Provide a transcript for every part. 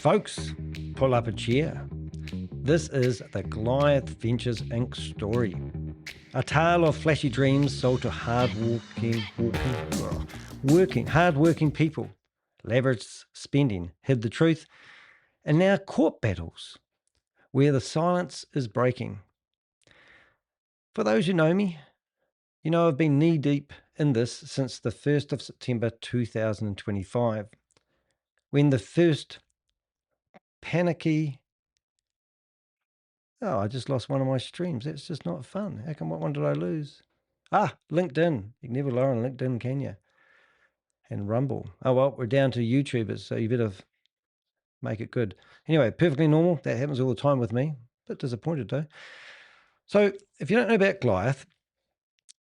Folks, pull up a chair. This is the Goliath Ventures Inc. story. A tale of flashy dreams sold to hard-working people. Lavish spending hid the truth. And now court battles, where the silence is breaking. For those who know me, you know I've been knee-deep in this since the 1st of September 2025, when the first panicky... Oh, I just lost one of my streams. That's just not fun. How come, what one did I lose? LinkedIn. You can never lower on LinkedIn, can you? And Rumble. Oh, well, we're down to YouTubers, so you better make it good. Anyway, perfectly normal. That happens all the time with me. Bit disappointed, though. So if you don't know about Goliath,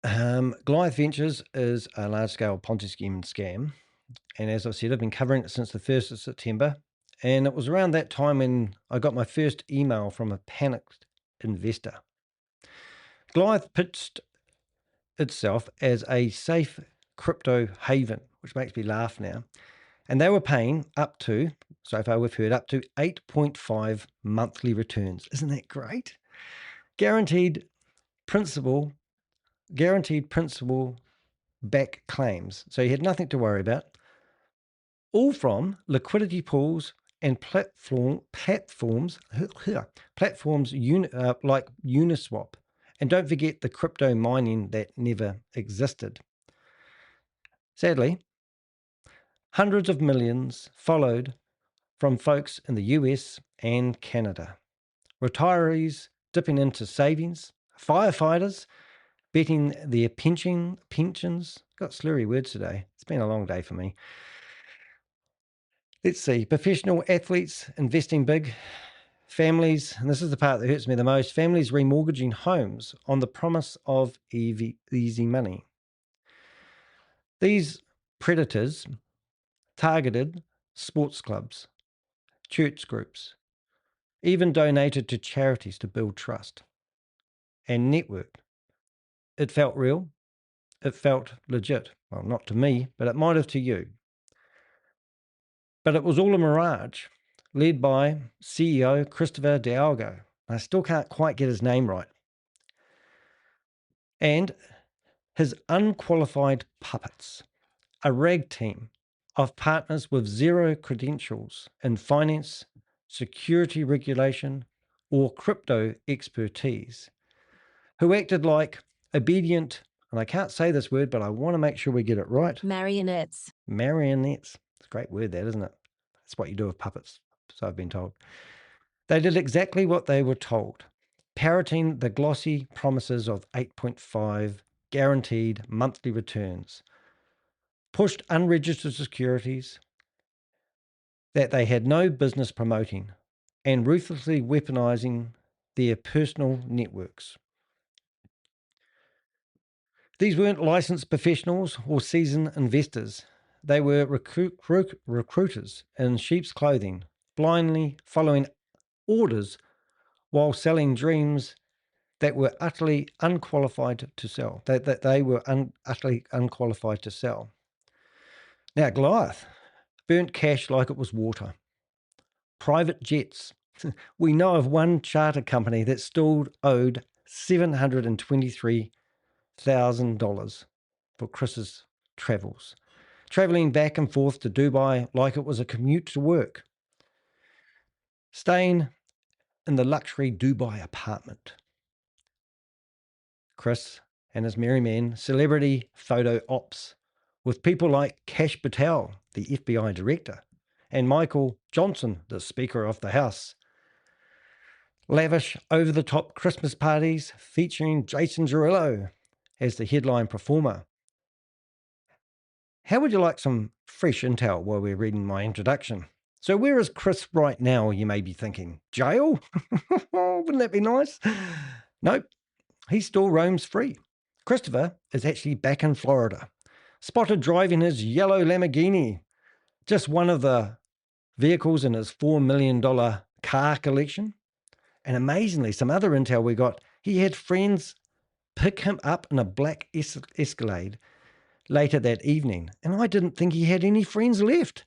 Goliath Ventures is a large-scale Ponzi scheme scam. And as I said, I've been covering it since the 1st of September. And it was around that time when I got my first email from a panicked investor. Goliath pitched itself as a safe crypto haven, which makes me laugh now. And they were paying up to, so far we've heard, up to 8.5 monthly returns. Isn't that great? Guaranteed principal back claims. So you had nothing to worry about. All from liquidity pools and platforms like Uniswap. And don't forget the crypto mining that never existed. Sadly, hundreds of millions followed from folks in the US and Canada. Retirees dipping into savings, firefighters betting their pensions. Got slurry words today. It's been a long day for me. Let's see, professional athletes investing big, families, and this is the part that hurts me the most, families remortgaging homes on the promise of easy money. These predators targeted sports clubs, church groups, even donated to charities to build trust and network. It felt real. It felt legit. Well, not to me, but it might have to you. But it was all a mirage, led by CEO Christopher Dialgo. I still can't quite get his name right. And his unqualified puppets, a rag team of partners with zero credentials in finance, security regulation, or crypto expertise, who acted like obedient, and I can't say this word, but I want to make sure we get it right. Marionettes. Marionettes. It's a great word, that, isn't it? That's what you do with puppets, so I've been told. They did exactly what they were told, parroting the glossy promises of 8.5 guaranteed monthly returns, pushed unregistered securities that they had no business promoting, and ruthlessly weaponizing their personal networks. These weren't licensed professionals or seasoned investors. They were recruiters in sheep's clothing, blindly following orders while selling dreams that were utterly unqualified to sell, that they were utterly unqualified to sell. Now, Goliath burnt cash like it was water. Private jets. We know of one charter company that still owed $723,000 for Chris's travels, traveling back and forth to Dubai like it was a commute to work, staying in the luxury Dubai apartment. Chris and his merry men, celebrity photo ops with people like Kash Patel, the FBI director, and Michael Johnson, the Speaker of the House. Lavish, over-the-top Christmas parties featuring Jason Derulo as the headline performer. How would you like some fresh intel while we're reading my introduction? So where is Chris right now, you may be thinking? Jail? Wouldn't that be nice? Nope, he still roams free. Christopher is actually back in Florida, spotted driving his yellow Lamborghini, just one of the vehicles in his $4 million car collection. And amazingly, some other intel we got, he had friends pick him up in a black Escalade later that evening. And I didn't think he had any friends left.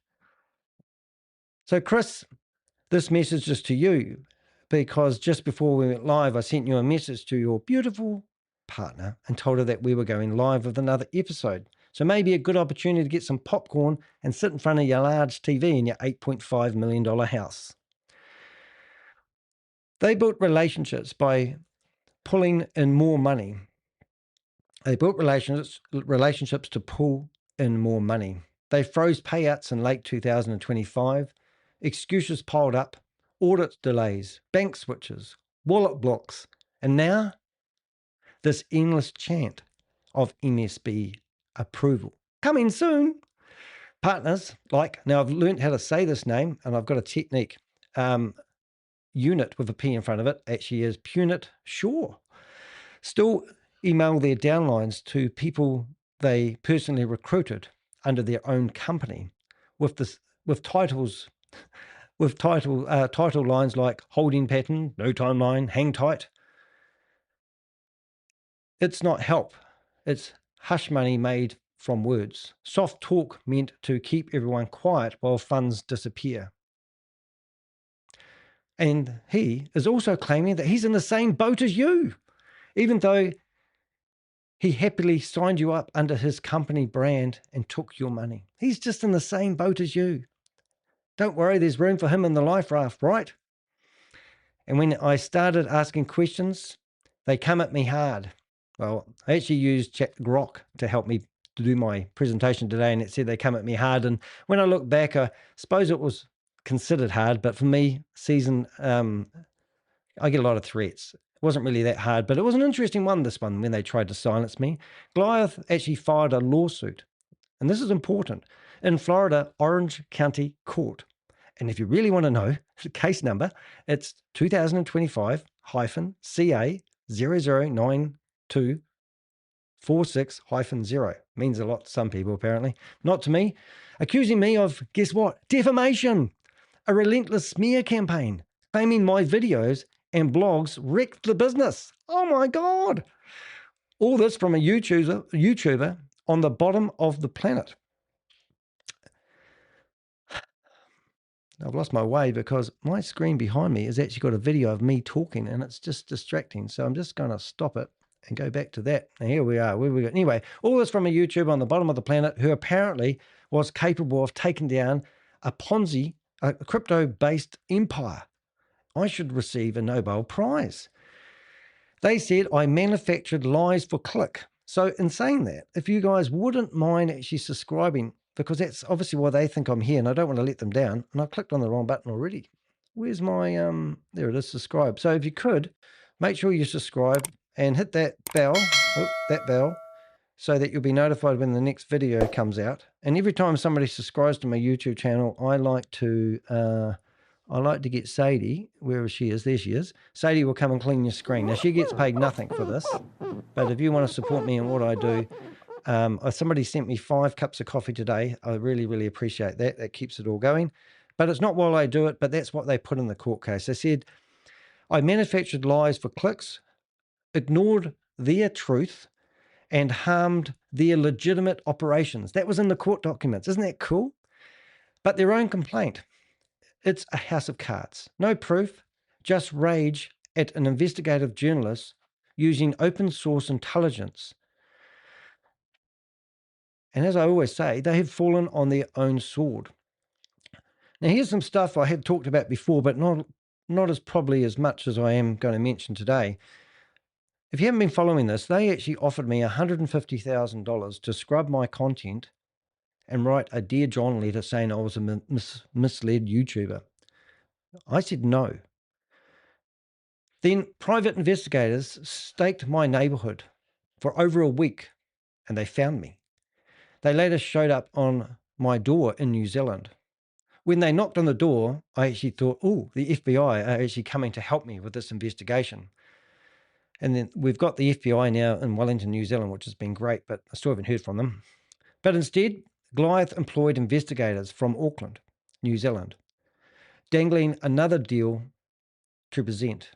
So Chris This message is to you because just before we went live, I sent you a message to your beautiful partner and told her that we were going live with another episode. So maybe a good opportunity to get some popcorn and sit in front of your large TV in your $8.5 million house. They built relationships by pulling in more money. They built relationships to pull in more money. They froze payouts in late 2025. Excuses piled up, audit delays, bank switches, wallet blocks, and now this endless chant of MSB approval. Coming soon. Partners now I've learned how to say this name and I've got a technique. Unit with a P in front of it actually is Punit Shah. Still email their downlines to people they personally recruited under their own company with title lines like holding pattern, no timeline, hang tight. It's not help. It's hush money made from words. Soft talk meant to keep everyone quiet while funds disappear. And he is also claiming that he's in the same boat as you, even though he happily signed you up under his company brand and took your money. He's just in the same boat as you. Don't worry, there's room for him in the life raft, right? And when I started asking questions, they come at me hard. Well, I actually used Grok to help me to do my presentation today, and it said they come at me hard. And when I look back, I suppose it was considered hard, but for me, I get a lot of threats. It wasn't really that hard, but it was an interesting one, this one, when they tried to silence me. Goliath actually filed a lawsuit, and this is important, in Florida, Orange County Court. And if you really want to know the case number, it's 2025-CA009246-0. Means a lot to some people, apparently. Not to me. Accusing me of, guess what? Defamation. A relentless smear campaign, claiming my videos and blogs wrecked the business. Oh my God. All this from a YouTuber on the bottom of the planet. I've lost my way because my screen behind me has actually got a video of me talking and it's just distracting. So I'm just going to stop it and go back to that. And here we are. Where we go? Anyway, all this from a YouTuber on the bottom of the planet who apparently was capable of taking down a Ponzi, a crypto-based empire. I should receive a Nobel Prize. They said I manufactured lies for click. So in saying that, if you guys wouldn't mind actually subscribing, because that's obviously why they think I'm here and I don't want to let them down. And I clicked on the wrong button already. Where's my, there it is, subscribe. So if you could, make sure you subscribe and hit that bell, so that you'll be notified when the next video comes out. And every time somebody subscribes to my YouTube channel, I like to get Sadie, wherever she is, there she is. Sadie will come and clean your screen. Now, she gets paid nothing for this, but if you want to support me in what I do, somebody sent me 5 cups of coffee today. I really, really appreciate that. That keeps it all going. But it's not while I do it, but that's what they put in the court case. They said, I manufactured lies for clicks, ignored their truth, and harmed their legitimate operations. That was in the court documents. Isn't that cool? But their own complaint. It's a house of cards. No proof, just rage at an investigative journalist using open source intelligence. And as I always say, they have fallen on their own sword. Now, here's some stuff I had talked about before, but not as probably as much as I am going to mention today. If you haven't been following this, they actually offered me $150,000 to scrub my content and write a Dear John letter saying I was a misled YouTuber. I said no. Then private investigators staked my neighborhood for over a week and they found me. They later showed up on my door in New Zealand. When they knocked on the door, I actually thought, oh, the FBI are actually coming to help me with this investigation. And then we've got the FBI now in Wellington, New Zealand, which has been great, but I still haven't heard from them. But instead, Goliath employed investigators from Auckland, New Zealand, dangling another deal to present.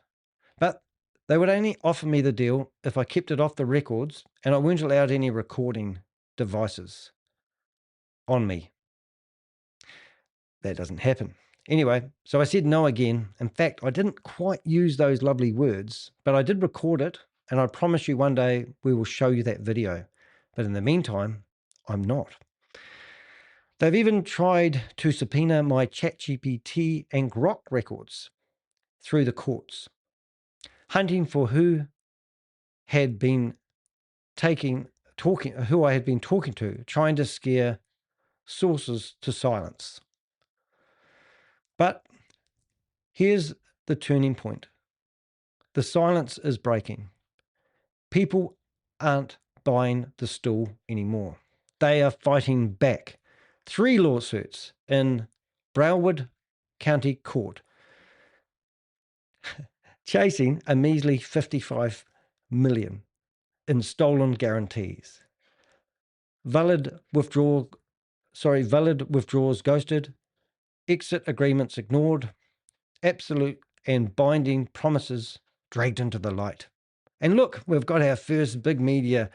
But they would only offer me the deal if I kept it off the records and I weren't allowed any recording devices on me. That doesn't happen. Anyway, so I said no again. In fact, I didn't quite use those lovely words, but I did record it, and I promise you one day we will show you that video. But in the meantime, I'm not. They've even tried to subpoena my ChatGPT and Grok records through the courts, hunting for who I had been talking to, trying to scare sources to silence. But here's the turning point. The silence is breaking. People aren't buying the stool anymore. They are fighting back. 3 lawsuits in Broward County Court, chasing a measly $55 million in stolen guarantees. Valid withdrawals ghosted, exit agreements ignored, absolute and binding promises dragged into the light. And look, we've got our first big media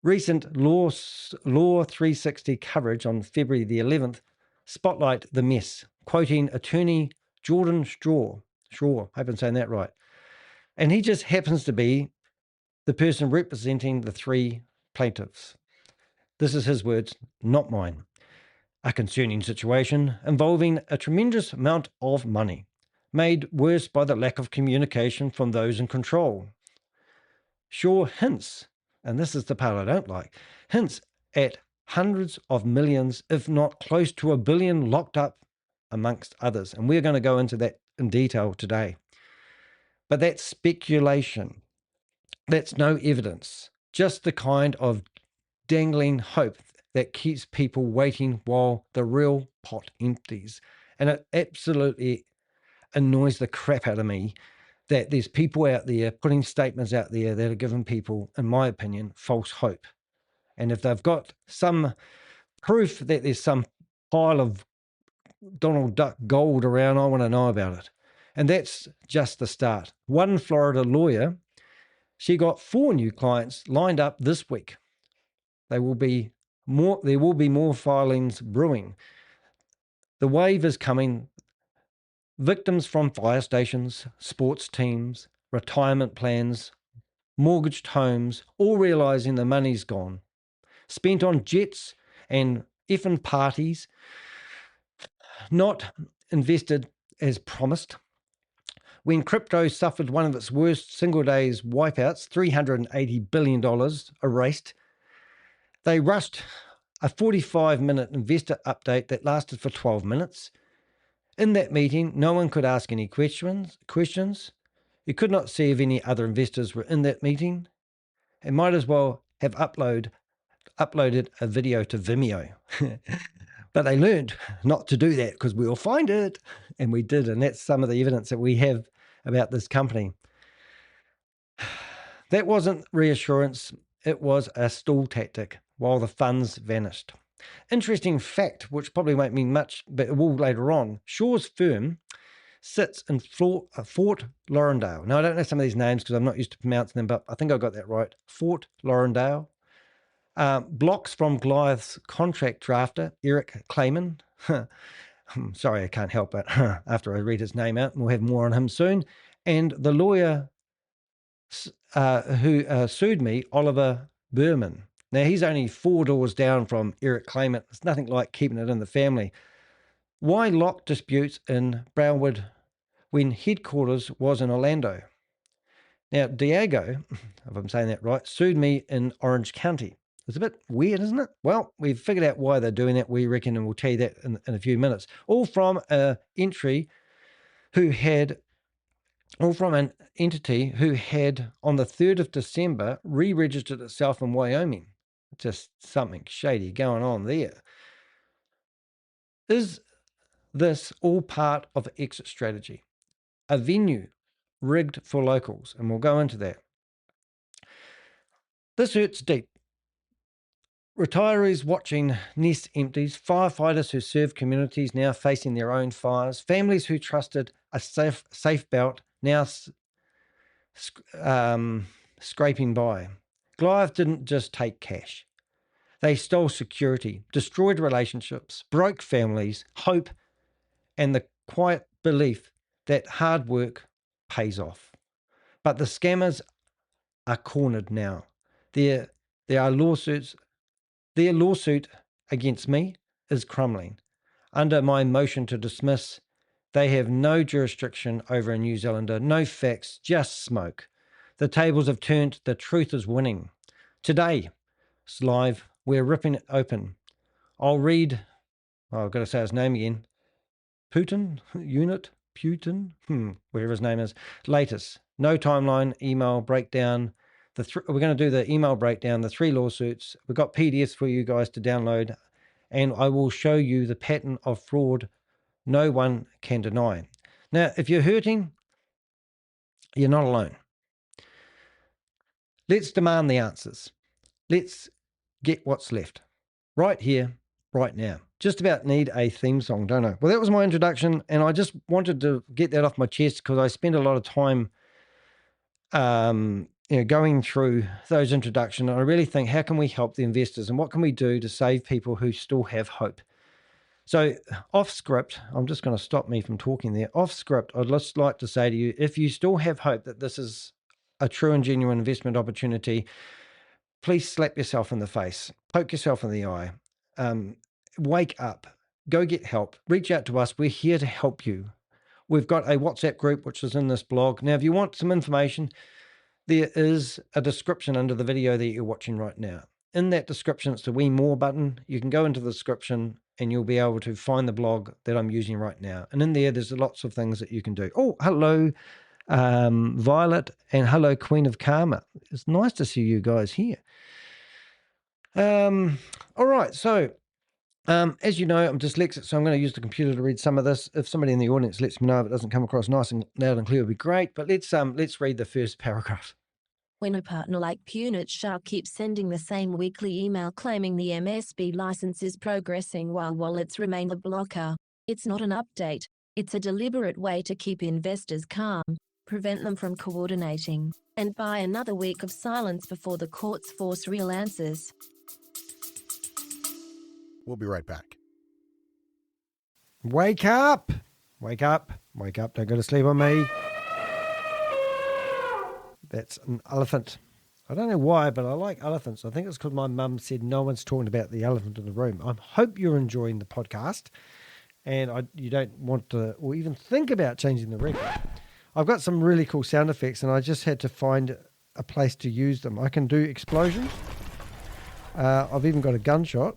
recent Law 360 coverage on February the 11th, spotlight the mess, quoting attorney Jordan Shaw, hope I'm saying that right. And he just happens to be the person representing the 3 plaintiffs. This is his words, not mine. A concerning situation involving a tremendous amount of money, made worse by the lack of communication from those in control. Shaw hints, and this is the part I don't like, hints at hundreds of millions, if not close to $1 billion, locked up amongst others. And we're going to go into that in detail today. But that's speculation. That's no evidence, just the kind of dangling hope that keeps people waiting while the real pot empties. And it absolutely annoys the crap out of me that there's people out there putting statements out there that are giving people, in my opinion, false hope. And if they've got some proof that there's some pile of Donald Duck gold around, I want to know about it. And that's just the start. One Florida lawyer, she got 4 new clients lined up this week. There will be more filings brewing. The wave is coming. Victims from fire stations, sports teams, retirement plans, mortgaged homes, all realizing the money's gone. Spent on jets and effing parties, not invested as promised. When crypto suffered one of its worst single days wipeouts, $380 billion erased, they rushed a 45-minute investor update that lasted for 12 minutes. In that meeting, no one could ask any questions. You could not see if any other investors were in that meeting, and might as well have uploaded a video to Vimeo. But they learned not to do that because we'll find it. And we did, and that's some of the evidence that we have about this company. That wasn't reassurance. It was a stall tactic while the funds vanished. Interesting fact, which probably won't mean much, but it will later on. Shaw's firm sits in Fort Lauderdale. Now, I don't know some of these names because I'm not used to pronouncing them, but I think I got that right. Fort Lauderdale. Blocks from Goliath's contract drafter, Eric Klayman. Sorry, I can't help it after I read his name out. We'll have more on him soon. And the lawyer who sued me, Oliver Berman. Now, he's only 4 doors down from Eric Klayman. It's nothing like keeping it in the family. Why lock disputes in Broward when headquarters was in Orlando? Now, Diego, if I'm saying that right, sued me in Orange County. It's a bit weird, isn't it? Well, we've figured out why they're doing that, we reckon, and we'll tell you that in a few minutes. All from an entity who had, on the 3rd of December, re-registered itself in Wyoming. Just something shady going on there. Is this all part of an exit strategy? A venue rigged for locals, and we'll go into that. This hurts deep. Retirees watching nests empties, firefighters who serve communities now facing their own fires, families who trusted a safe belt now scraping by. Goliath didn't just take cash. They stole security, destroyed relationships, broke families, hope, and the quiet belief that hard work pays off. But the scammers are cornered now. There are lawsuits. Their lawsuit against me is crumbling. Under my motion to dismiss, they have no jurisdiction over a New Zealander, no facts, just smoke. The tables have turned, the truth is winning. Today, it's live, we're ripping it open. I've got to say his name again. Putin, whatever his name is. Latest, no timeline, email breakdown. We're going to do the email breakdown, the 3 lawsuits. We've got PDFs for you guys to download, and I will show you the pattern of fraud no one can deny. Now, if you're hurting, you're not alone. Let's demand the answers. Let's get what's left. Right here, right now. Just about need a theme song, don't I? Well, that was my introduction, and I just wanted to get that off my chest because I spent a lot of time going through those introductions. And I really think, how can we help the investors, and what can we do to save people who still have hope? So off script, I'm just going to stop me from talking there. Off script, I'd just like to say to you, if you still have hope that this is a true and genuine investment opportunity, please slap yourself in the face, poke yourself in the eye, wake up, go get help, reach out to us. We're here to help you. We've got a WhatsApp group, which is in this blog. Now, if you want some information, there is a description under the video that you're watching right now. In that description, it's the We More button. You can go into the description and you'll be able to find the blog that I'm using right now. And in there's lots of things that you can do. Oh, hello, Violet, and hello, Queen of Karma. It's nice to see you guys here. All right, so as you know, I'm dyslexic, so I'm going to use the computer to read some of this. If somebody in the audience lets me know if it doesn't come across nice and loud and clear, it would be great. But let's read the first paragraph. When a partner like Punit Shah keeps sending the same weekly email claiming the MSB license is progressing while wallets remain a blocker, it's not an update, it's a deliberate way to keep investors calm, prevent them from coordinating, and buy another week of silence before the courts force real answers. We'll be right back. Wake up! Wake up! Wake up! Don't go to sleep on me. That's an elephant. I don't know why, but I like elephants. I think it's because my mum said no one's talking about the elephant in the room. I hope you're enjoying the podcast and you don't want to or even think about changing the record. I've got some really cool sound effects and I just had to find a place to use them. I can do explosions. I've even got a gunshot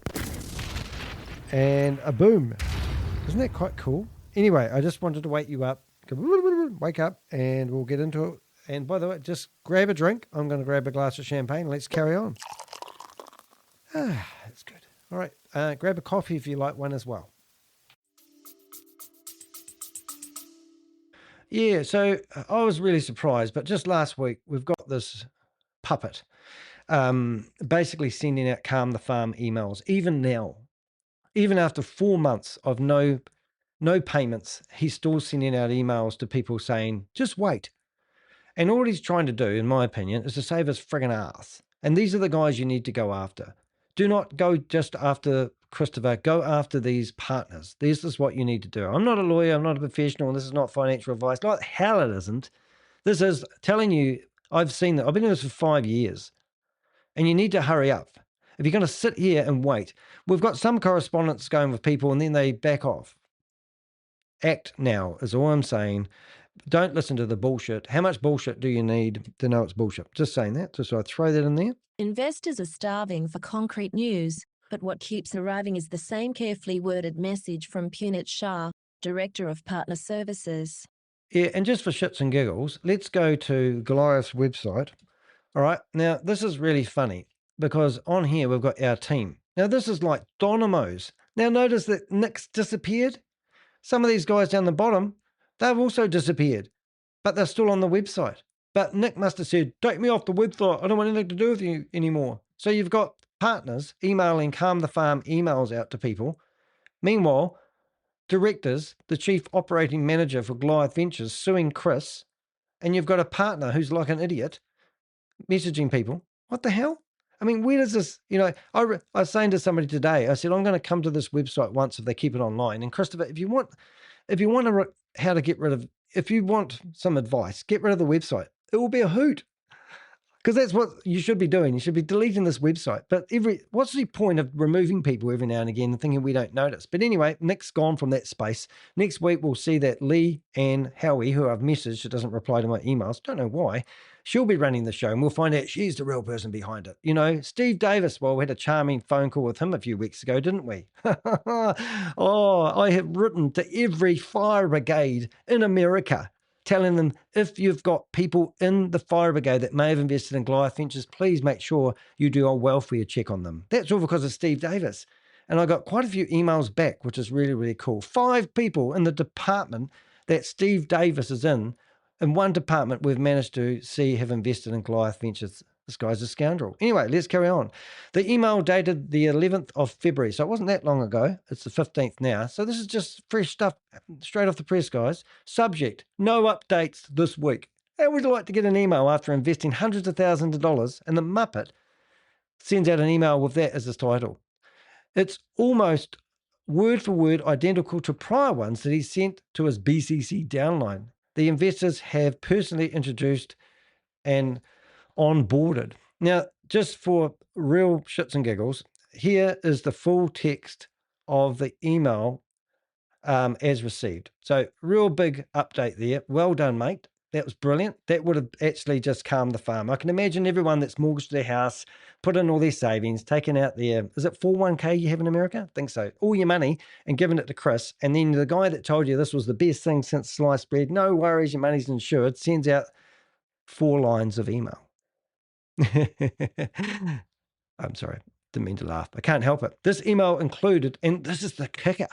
and a boom. Isn't that quite cool? Anyway, I just wanted to wake you up. Wake up and we'll get into it. And by the way, just grab a drink. I'm going to grab a glass of champagne. Let's carry on. That's good. All right. Grab a coffee if you like one as well. Yeah, so I was really surprised. But just last week, we've got this puppet basically sending out Calm the Farm emails. Even now, even after 4 months of no payments, he's still sending out emails to people saying, just wait. And all he's trying to do, in my opinion, is to save his friggin' ass. And these are the guys you need to go after. Do not go just after Christopher. Go after these partners. This is what you need to do. I'm not a lawyer. I'm not a professional. This is not financial advice. Not hell it isn't. This is telling you, I've seen that. I've been doing this for 5 years. And you need to hurry up. If you're going to sit here and wait, we've got some correspondence going with people and then they back off. Act now is all I'm saying. Don't listen to the bullshit. How much bullshit do you need to know it's bullshit? Just saying that. Just so I throw that in there. Investors are starving for concrete news, but what keeps arriving is the same carefully worded message from Punit Shah, Director of Partner Services. Yeah, and just for shits and giggles, let's go to Goliath's website. All right. Now, this is really funny because on here we've got our team. Now, this is like dynamos. Now, notice that Nick's disappeared. Some of these guys down the bottom, they've also disappeared, but they're still on the website. But Nick must have said, take me off the website. I don't want anything to do with you anymore. So you've got partners emailing Calm the Farm emails out to people. Meanwhile, directors, the chief operating manager for Goliath Ventures, suing Chris. And you've got a partner who's like an idiot messaging people. What the hell? I mean, where does this, I was saying to somebody today, I said, I'm going to come to this website once if they keep it online. And Christopher, if you want if you want to how to get rid of, if you want some advice, get rid of the website. It will be a hoot. Because that's what you should be doing. You should be deleting this website. But what's the point of removing people every now and again and thinking we don't notice? But anyway, Nick's gone from that space. Next week, we'll see that Lee and Howie, who I've messaged, doesn't reply to my emails. Don't know why. She'll be running the show, and we'll find out she's the real person behind it. Steve Davis, well, we had a charming phone call with him a few weeks ago, didn't we? Oh, I have written to every fire brigade in America, telling them, if you've got people in the fire brigade that may have invested in Goliath Ventures, please make sure you do a welfare check on them. That's all because of Steve Davis. And I got quite a few emails back, which is really, really cool. 5 people in the department that Steve Davis is in one department we've managed to see have invested in Goliath Ventures. This guy's a scoundrel. Anyway, let's carry on. The email dated the 11th of February, so it wasn't that long ago. It's the 15th now. So this is just fresh stuff straight off the press, guys. Subject, no updates this week. How would you like to get an email after investing hundreds of thousands of dollars, and the Muppet sends out an email with that as his title? It's almost word for word identical to prior ones that he sent to his BCC downline. The investors have personally introduced and onboarded. Now, just for real shits and giggles, here is the full text of the email as received. So real big update there. Well done, mate. That was brilliant. That would have actually just calmed the farm. I can imagine everyone that's mortgaged their house, put in all their savings, taken out their, is it 401k you have in America? I think so. All your money and given it to Chris. And then the guy that told you this was the best thing since sliced bread, no worries, your money's insured, sends out 4 lines of email. I'm sorry. Didn't mean to laugh. I can't help it. This email included, and this is the kicker,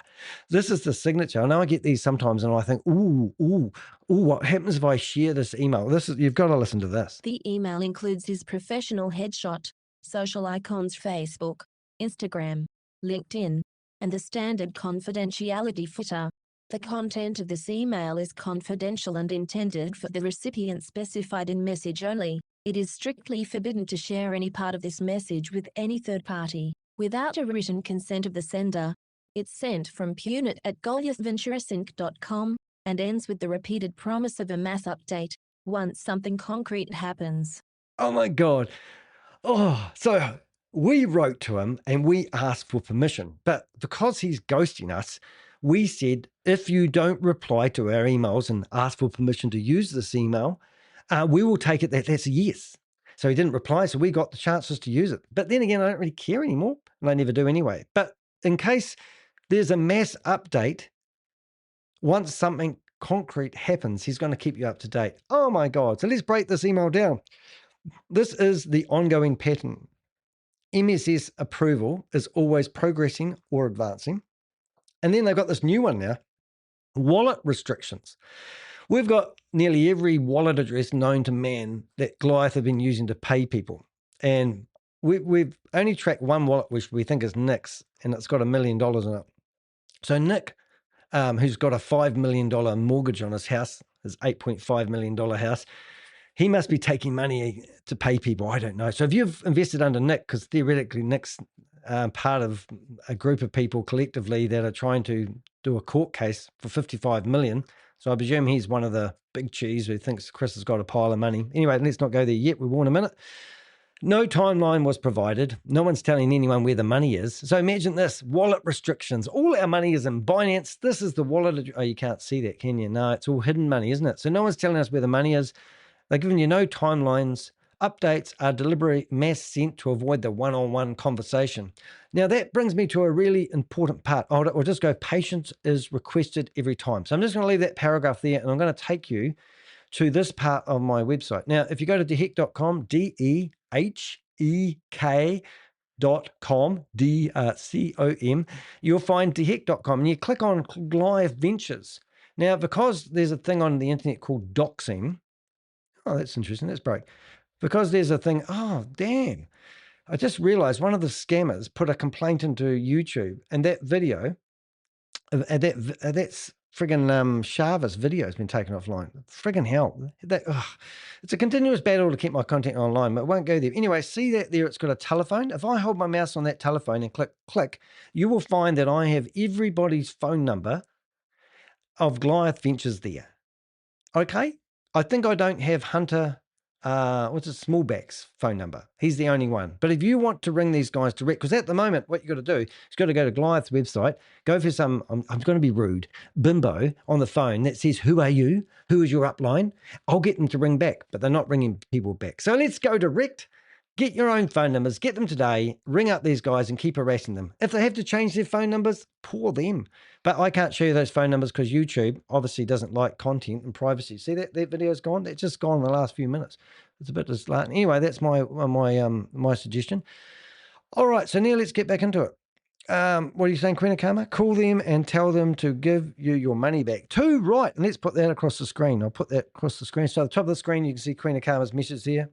this is the signature. I know I get these sometimes and I think, ooh, what happens if I share this email? You've got to listen to this. The email includes his professional headshot, social icons Facebook, Instagram, LinkedIn, and the standard confidentiality footer. The content of this email is confidential and intended for the recipient specified in message only. It is strictly forbidden to share any part of this message with any third party, without a written consent of the sender. It's sent from punit@goliathventuresinc.com and ends with the repeated promise of a mass update once something concrete happens. Oh my God. Oh, so we wrote to him and we asked for permission, but because he's ghosting us, we said, if you don't reply to our emails and ask for permission to use this email, we will take it that's a yes. So he didn't reply, so we got the chances to use it. But then again, I don't really care anymore, and I never do anyway. But in case there's a mass update, once something concrete happens, he's going to keep you up to date. Oh my God. So let's break this email down. This is the ongoing pattern. MSB approval is always progressing or advancing. And then they've got this new one now, wallet restrictions. We've got nearly every wallet address known to man that Goliath have been using to pay people. And we've only tracked one wallet, which we think is Nick's, and it's got $1 million in it. So Nick, who's got a $5 million mortgage on his house, his $8.5 million house, he must be taking money to pay people. I don't know. So if you've invested under Nick, because theoretically Nick's part of a group of people collectively that are trying to do a court case for $55 million. So I presume he's one of the big cheese who thinks Chris has got a pile of money. Anyway, let's not go there yet. We will in a minute. No timeline was provided. No one's telling anyone where the money is. So imagine this, wallet restrictions. All our money is in Binance. This is the wallet. Oh, you can't see that, can you? No, it's all hidden money, isn't it? So no one's telling us where the money is. They're giving you no timelines. Updates are deliberately mass sent to avoid the one-on-one conversation. Now, that brings me to a really important part. I'll just go, patience is requested every time. So I'm just going to leave that paragraph there, and I'm going to take you to this part of my website. Now, if you go to dehek.com, DEHEK.com, DCOM, you'll find dehek.com, and you click on Goliath Ventures. Now, because there's a thing on the internet called doxing. Oh, that's interesting. That's break. Because there's a thing, oh, damn. I just realized one of the scammers put a complaint into YouTube, and that video, that's friggin' Sharva's video has been taken offline. Friggin' hell. It's a continuous battle to keep my content online, but it won't go there. Anyway, see that there, it's got a telephone. If I hold my mouse on that telephone and click, you will find that I have everybody's phone number of Goliath Ventures there. Okay? I think I don't have Hunter, Smallback's phone number. He's the only one. But if you want to ring these guys direct, because at the moment, what you got to do is got to go to Goliath's website, go for some, I'm going to be rude, bimbo on the phone that says, who are you? Who is your upline? I'll get them to ring back, but they're not ringing people back. So let's go direct. Get your own phone numbers, get them today, ring up these guys and keep harassing them. If they have to change their phone numbers, poor them. But I can't show you those phone numbers because YouTube obviously doesn't like content and privacy. See that video's gone? It's just gone in the last few minutes. It's a bit disheartening. Anyway, that's my suggestion. All right, so now let's get back into it. What are you saying, Queen of Karma? Call them and tell them to give you your money back. Too right. And let's put that across the screen. I'll put that across the screen. So at the top of the screen, you can see Queen of Karma's message there.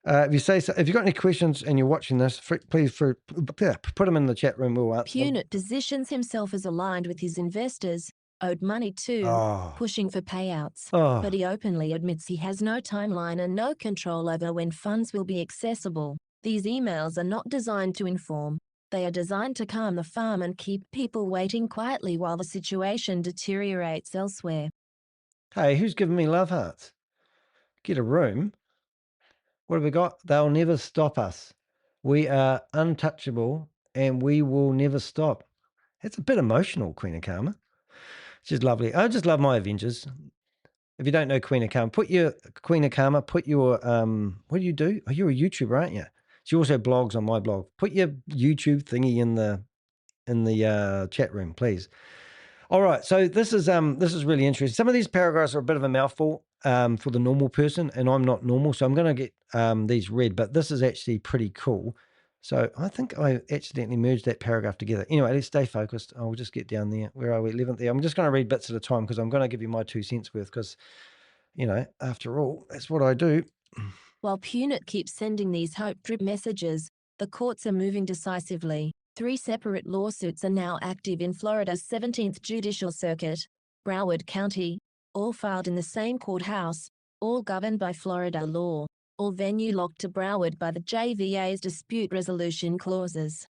If you've got any questions and you're watching this, please put them in the chat room. We'll answer them. Punit positions himself as aligned with his investors, owed money to, pushing for payouts. But he openly admits he has no timeline and no control over when funds will be accessible. These emails are not designed to inform. They are designed to calm the farm and keep people waiting quietly while the situation deteriorates elsewhere. Hey, who's giving me love hearts? Get a room. What have we got? They'll never stop us. We are untouchable and we will never stop. It's a bit emotional, Queen of Karma. She's lovely. I just love my Avengers. If you don't know Queen of Karma, put your what do you do? Oh, you're a YouTuber, aren't you? She also blogs on my blog. Put your YouTube thingy in the chat room, please. All right, so this is really interesting. Some of these paragraphs are a bit of a mouthful for the normal person, and I'm not normal, so I'm going to get these read, but this is actually pretty cool. So I think I accidentally merged that paragraph together. Anyway, let's stay focused. I'll just get down there. Where are we? 11th there. I'm just going to read bits at a time because I'm going to give you my 2 cents worth because, after all, that's what I do. While Punit keeps sending these hope-drip messages, the courts are moving decisively. 3 separate lawsuits are now active in Florida's 17th Judicial Circuit, Broward County, all filed in the same courthouse, all governed by Florida law, all venue locked to Broward by the JVA's dispute resolution clauses.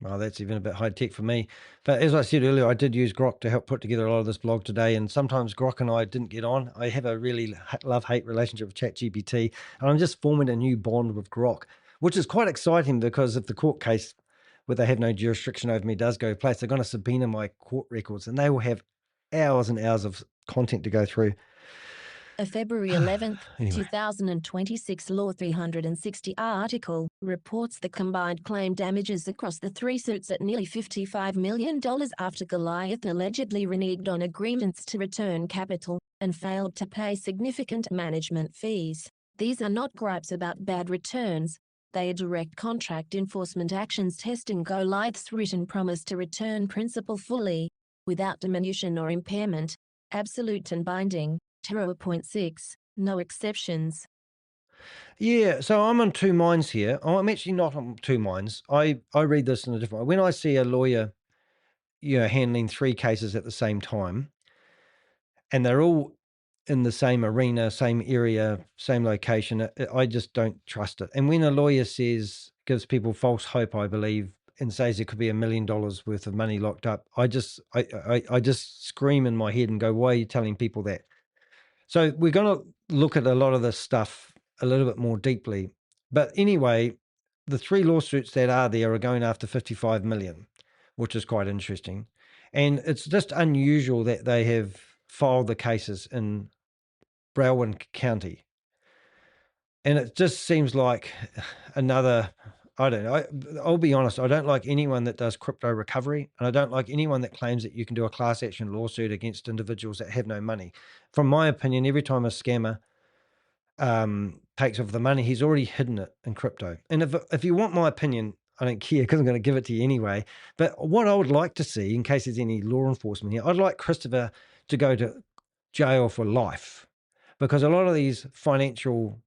Well, that's even a bit high-tech for me. But as I said earlier, I did use Grok to help put together a lot of this blog today, and sometimes Grok and I didn't get on. I have a really love-hate relationship with ChatGPT, and I'm just forming a new bond with Grok, which is quite exciting because if the court case where they have no jurisdiction over me does go place, they're going to subpoena my court records, and they will have hours and hours of content to go through. A February 11th, 2026 Law 360 article reports the combined claim damages across the 3 suits at nearly $55 million after Goliath allegedly reneged on agreements to return capital and failed to pay significant management fees. These are not gripes about bad returns. They are direct contract enforcement actions testing Goliath's written promise to return principal fully, without diminution or impairment, absolute and binding. 0.6, no exceptions. Yeah, so I'm on 2 minds here. I'm actually not on 2 minds. I read this in a different way. When I see a lawyer, handling 3 cases at the same time, and they're all in the same arena, same area, same location, I just don't trust it. And when a lawyer gives people false hope, I believe, and says there could be $1 million worth of money locked up, I just scream in my head and go, why are you telling people that? So we're going to look at a lot of this stuff a little bit more deeply. But anyway, the 3 lawsuits that are there are going after $55 million, which is quite interesting. And it's just unusual that they have filed the cases in Broward County. And it just seems like another, I don't know, I'll be honest, I don't like anyone that does crypto recovery, and I don't like anyone that claims that you can do a class action lawsuit against individuals that have no money. From my opinion, every time a scammer takes off the money, he's already hidden it in crypto. And if you want my opinion, I don't care because I'm going to give it to you anyway. But what I would like to see, in case there's any law enforcement here, I'd like Christopher to go to jail for life, because a lot of these financial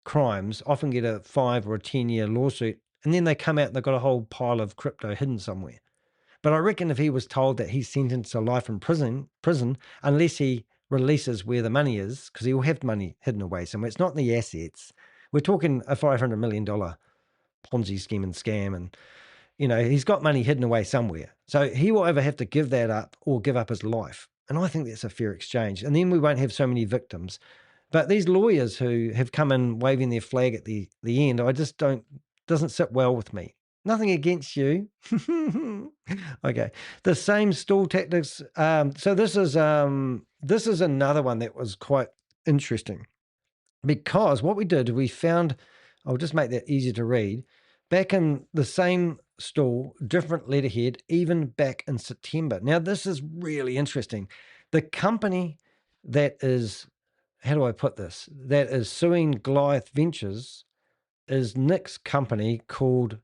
crimes often get a 5 or a 10-year lawsuit, and then they come out and they've got a whole pile of crypto hidden somewhere. But I reckon if he was told that he's sentenced to life in prison, unless he releases where the money is, because he will have money hidden away somewhere. It's not in the assets. We're talking a $500 million Ponzi scheme and scam, and he's got money hidden away somewhere. So he will either have to give that up or give up his life. And I think that's a fair exchange. And then we won't have so many victims. But these lawyers who have come in waving their flag at the end, I just doesn't sit well with me. Nothing against you. Okay. The same stall tactics. So this is another one that was quite interesting, because what we did, we found, I'll just make that easier to read, back in the same stall, different letterhead, even back in September. Now, this is really interesting. The company that is, how do I put this, that is suing Goliath Ventures is Nick's company called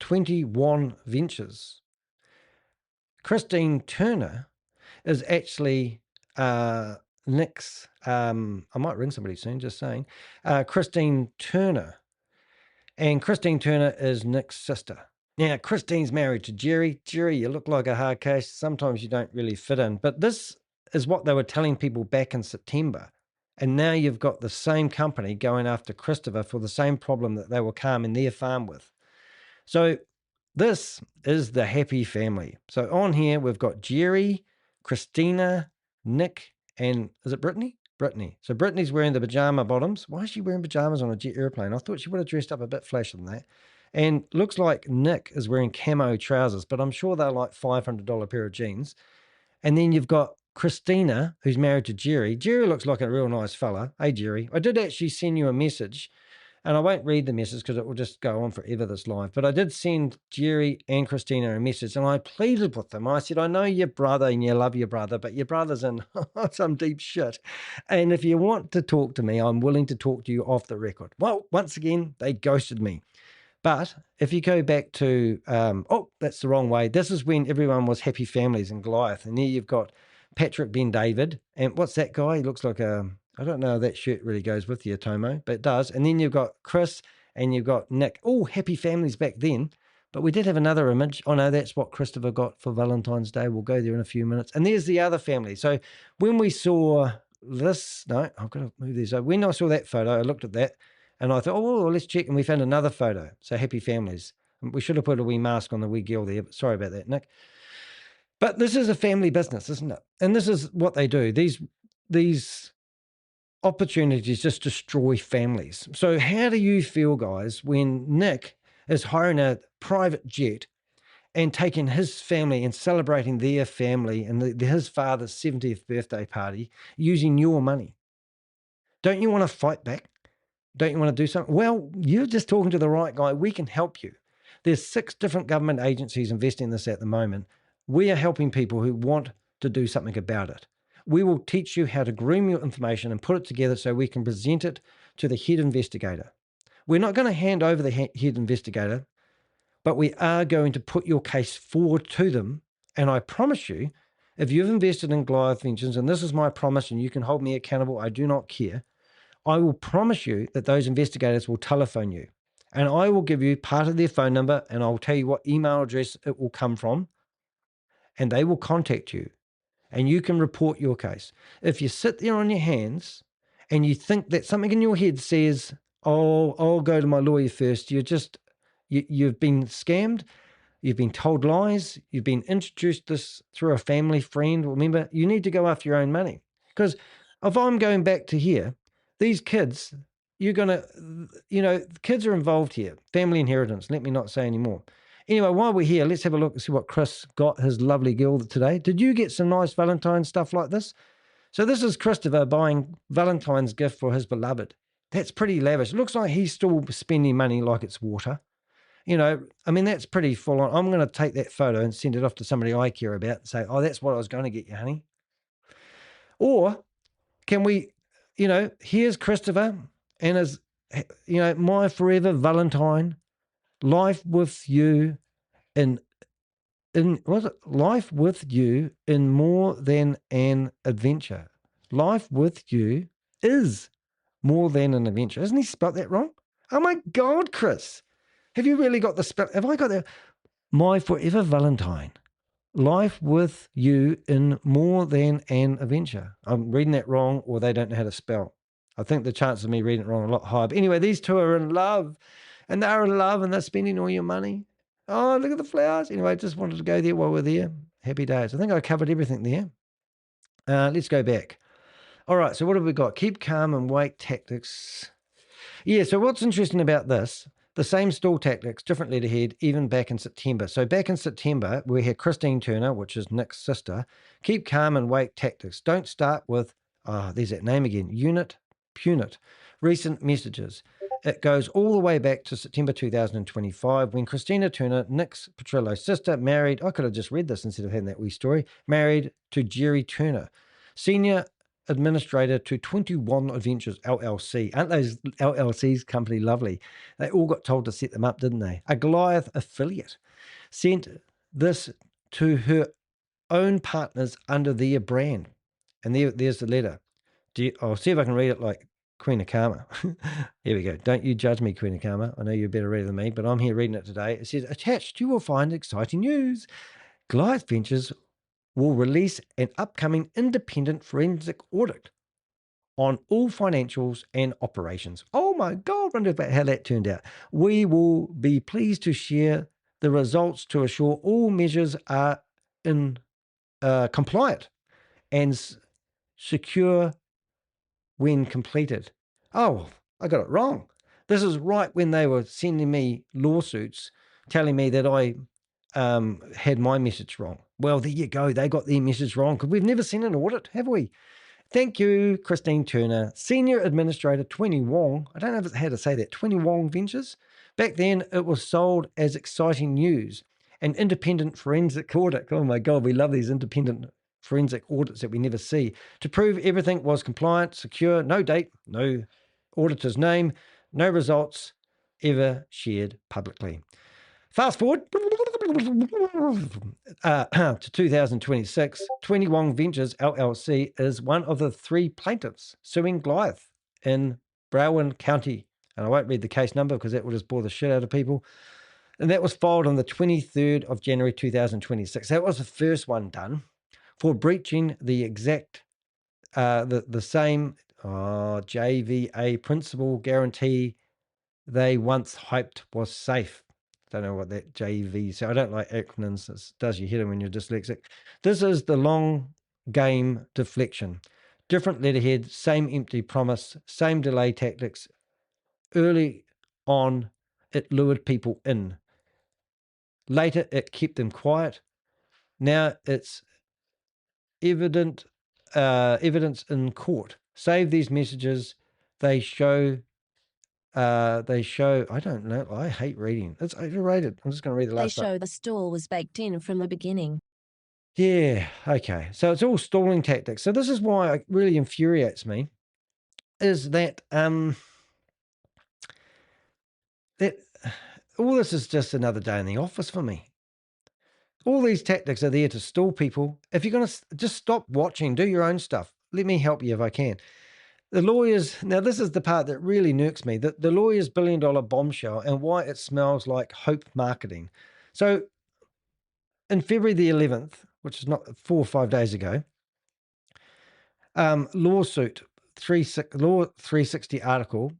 21 Ventures. Christine Turner is actually Nick's, I might ring somebody soon, just saying, Christine Turner. And Christine Turner is Nick's sister. Now, Christine's married to Jerry. Jerry, you look like a hard case. Sometimes you don't really fit in. But this is what they were telling people back in September. And now you've got the same company going after Christopher for the same problem that they were calming their farm with. So this is the happy family. So on here, we've got Jerry, Christina, Nick, and is it Brittany? Brittany. So Brittany's wearing the pajama bottoms. Why is she wearing pajamas on a jet airplane? I thought she would have dressed up a bit flashier than that. And looks like Nick is wearing camo trousers, but I'm sure they're like $500 pair of jeans. And then you've got Christina, who's married to Jerry. Jerry looks like a real nice fella. Hey, Jerry. I did actually send you a message, and I won't read the message because it will just go on forever, this live. But I did send Jerry and Christina a message, and I pleaded with them. I said, I know your brother and you love your brother, but your brother's in some deep shit. And if you want to talk to me, I'm willing to talk to you off the record. Well, once again, they ghosted me. But if you go back to, that's the wrong way. This is when everyone was happy families in Goliath. And there you've got Patrick Ben David. And what's that guy? He looks like I don't know if that shirt really goes with you, Tomo, but it does. And then you've got Chris and you've got Nick. Oh, happy families back then. But we did have another image. Oh, no, that's what Christopher got for Valentine's Day. We'll go there in a few minutes. And there's the other family. So when we saw this, no, I've got to move this. So when I saw that photo, I looked at that and I thought, oh, well, let's check. And we found another photo. So happy families. We should have put a wee mask on the wee girl there. But sorry about that, Nick. But this is a family business, isn't it? And this is what they do. These opportunities just destroy families. So how do you feel, guys, when Nick is hiring a private jet and taking his family and celebrating their family and his father's 70th birthday party using your money? Don't you want to fight back? Don't you want to do something? Well, you're just talking to the right guy. We can help you. There's 6 different government agencies investing in this at the moment. We are helping people who want to do something about it. We will teach you how to groom your information and put it together so we can present it to the head investigator. We're not going to hand over the head investigator, but we are going to put your case forward to them. And I promise you, if you've invested in Goliath Ventures, and this is my promise, and you can hold me accountable, I do not care, I will promise you that those investigators will telephone you. And I will give you part of their phone number, and I'll tell you what email address it will come from, and they will contact you. And you can report your case. If you sit there on your hands and you think that something in your head says, oh, I'll go to my lawyer first, you've been scammed, you've been told lies, you've been introduced this through a family friend. Remember, you need to go after your own money. Because if I'm going back to here, these kids, kids are involved here. Family inheritance, let me not say any more. Anyway, while we're here, let's have a look and see what Chris got his lovely girl today. Did you get some nice Valentine's stuff like this? So this is Christopher buying Valentine's gift for his beloved. That's pretty lavish. It looks like he's still spending money like it's water. That's pretty full on. I'm going to take that photo and send it off to somebody I care about and say, oh, that's what I was going to get you, honey. Or can we, here's Christopher and his, my forever Valentine, life with you life with you in more than an adventure. Life with you is more than an adventure. Isn't he spelled that wrong? Oh my God, Chris. Have you really got the spell? Have I got that? My forever Valentine. Life with you in more than an adventure. I'm reading that wrong, or they don't know how to spell. I think the chances of me reading it wrong are a lot higher. But anyway, these two are in love, and they're in love, and they're spending all your money. Oh, look at the flowers. Anyway, I just wanted to go there while we're there. Happy days. I think I covered everything there. Let's go back. All right, so what have we got? Keep calm and wait tactics. Yeah, so what's interesting about this, the same stall tactics, different letterhead, even back in September. So back in September, we had Christine Turner, which is Nick's sister. Keep calm and wait tactics. Don't start with, there's that name again, Punit. Recent messages. It goes all the way back to September 2025 when Christina Turner, Nick's Petrillo's sister, married, I could have just read this instead of having that wee story, married to Jerry Turner, senior administrator to 21 Adventures LLC. Aren't those LLCs company lovely? They all got told to set them up, didn't they? A Goliath affiliate sent this to her own partners under their brand. And there's the letter. I'll see if I can read it like Queen of Karma. Here we go. Don't you judge me, Queen of Karma. I know you're better reader than me, but I'm here reading it today. It says, attached, you will find exciting news. Goliath Ventures will release an upcoming independent forensic audit on all financials and operations. Oh my God, wonder about how that turned out. We will be pleased to share the results to assure all measures are compliant and secure when completed. Oh, I got it wrong. This is right when they were sending me lawsuits telling me that I had my message wrong. Well, there you go. They got their message wrong because we've never seen an audit, have we? Thank you, Christine Turner, Senior Administrator, 20 Wong. I don't know how to say that, 20 Wong Ventures. Back then, it was sold as exciting news, an independent forensic audit. Oh my God, we love these independent forensic audits that we never see, to prove everything was compliant, secure, no date, no auditor's name, no results ever shared publicly. Fast forward to 2026, 20 Wong Ventures LLC is one of the 3 plaintiffs suing Goliath in Broward County. And I won't read the case number because that will just bore the shit out of people. And that was filed on the 23rd of January 2026. That was the first one done for breaching the exact, the same JVA principle guarantee they once hoped was safe. Don't know what that JV. So I don't like acronyms. It does your head in when you're dyslexic. This is the long game deflection. Different letterhead, same empty promise, same delay tactics. Early on, it lured people in. Later, it kept them quiet. Now it's evidence in court. Save these messages. They show, I don't know. I hate reading. It's overrated. I'm just going to read the last They show the stall was baked in from the beginning. Yeah, okay. So it's all stalling tactics. So this is why it really infuriates me, is that that all this is just another day in the office for me. All these tactics are there to stall people. If you're going to just stop watching, do your own stuff. Let me help you if I can. The lawyers, now this is the part that really nukes me, the lawyer's billion-dollar bombshell and why it smells like hope marketing. So in February the 11th, which is not 4 or 5 days ago, lawsuit, Law 360 article,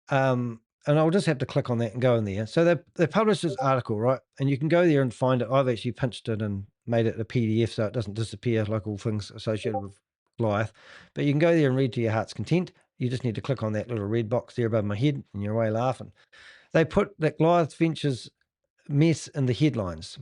and I'll just have to click on that and go in there. So they published this article, right? And you can go there and find it. I've actually pinched it and made it a PDF so it doesn't disappear like all things associated with Goliath. But you can go there and read to your heart's content. You just need to click on that little red box there above my head and you're away laughing. They put that Goliath Ventures mess in the headlines.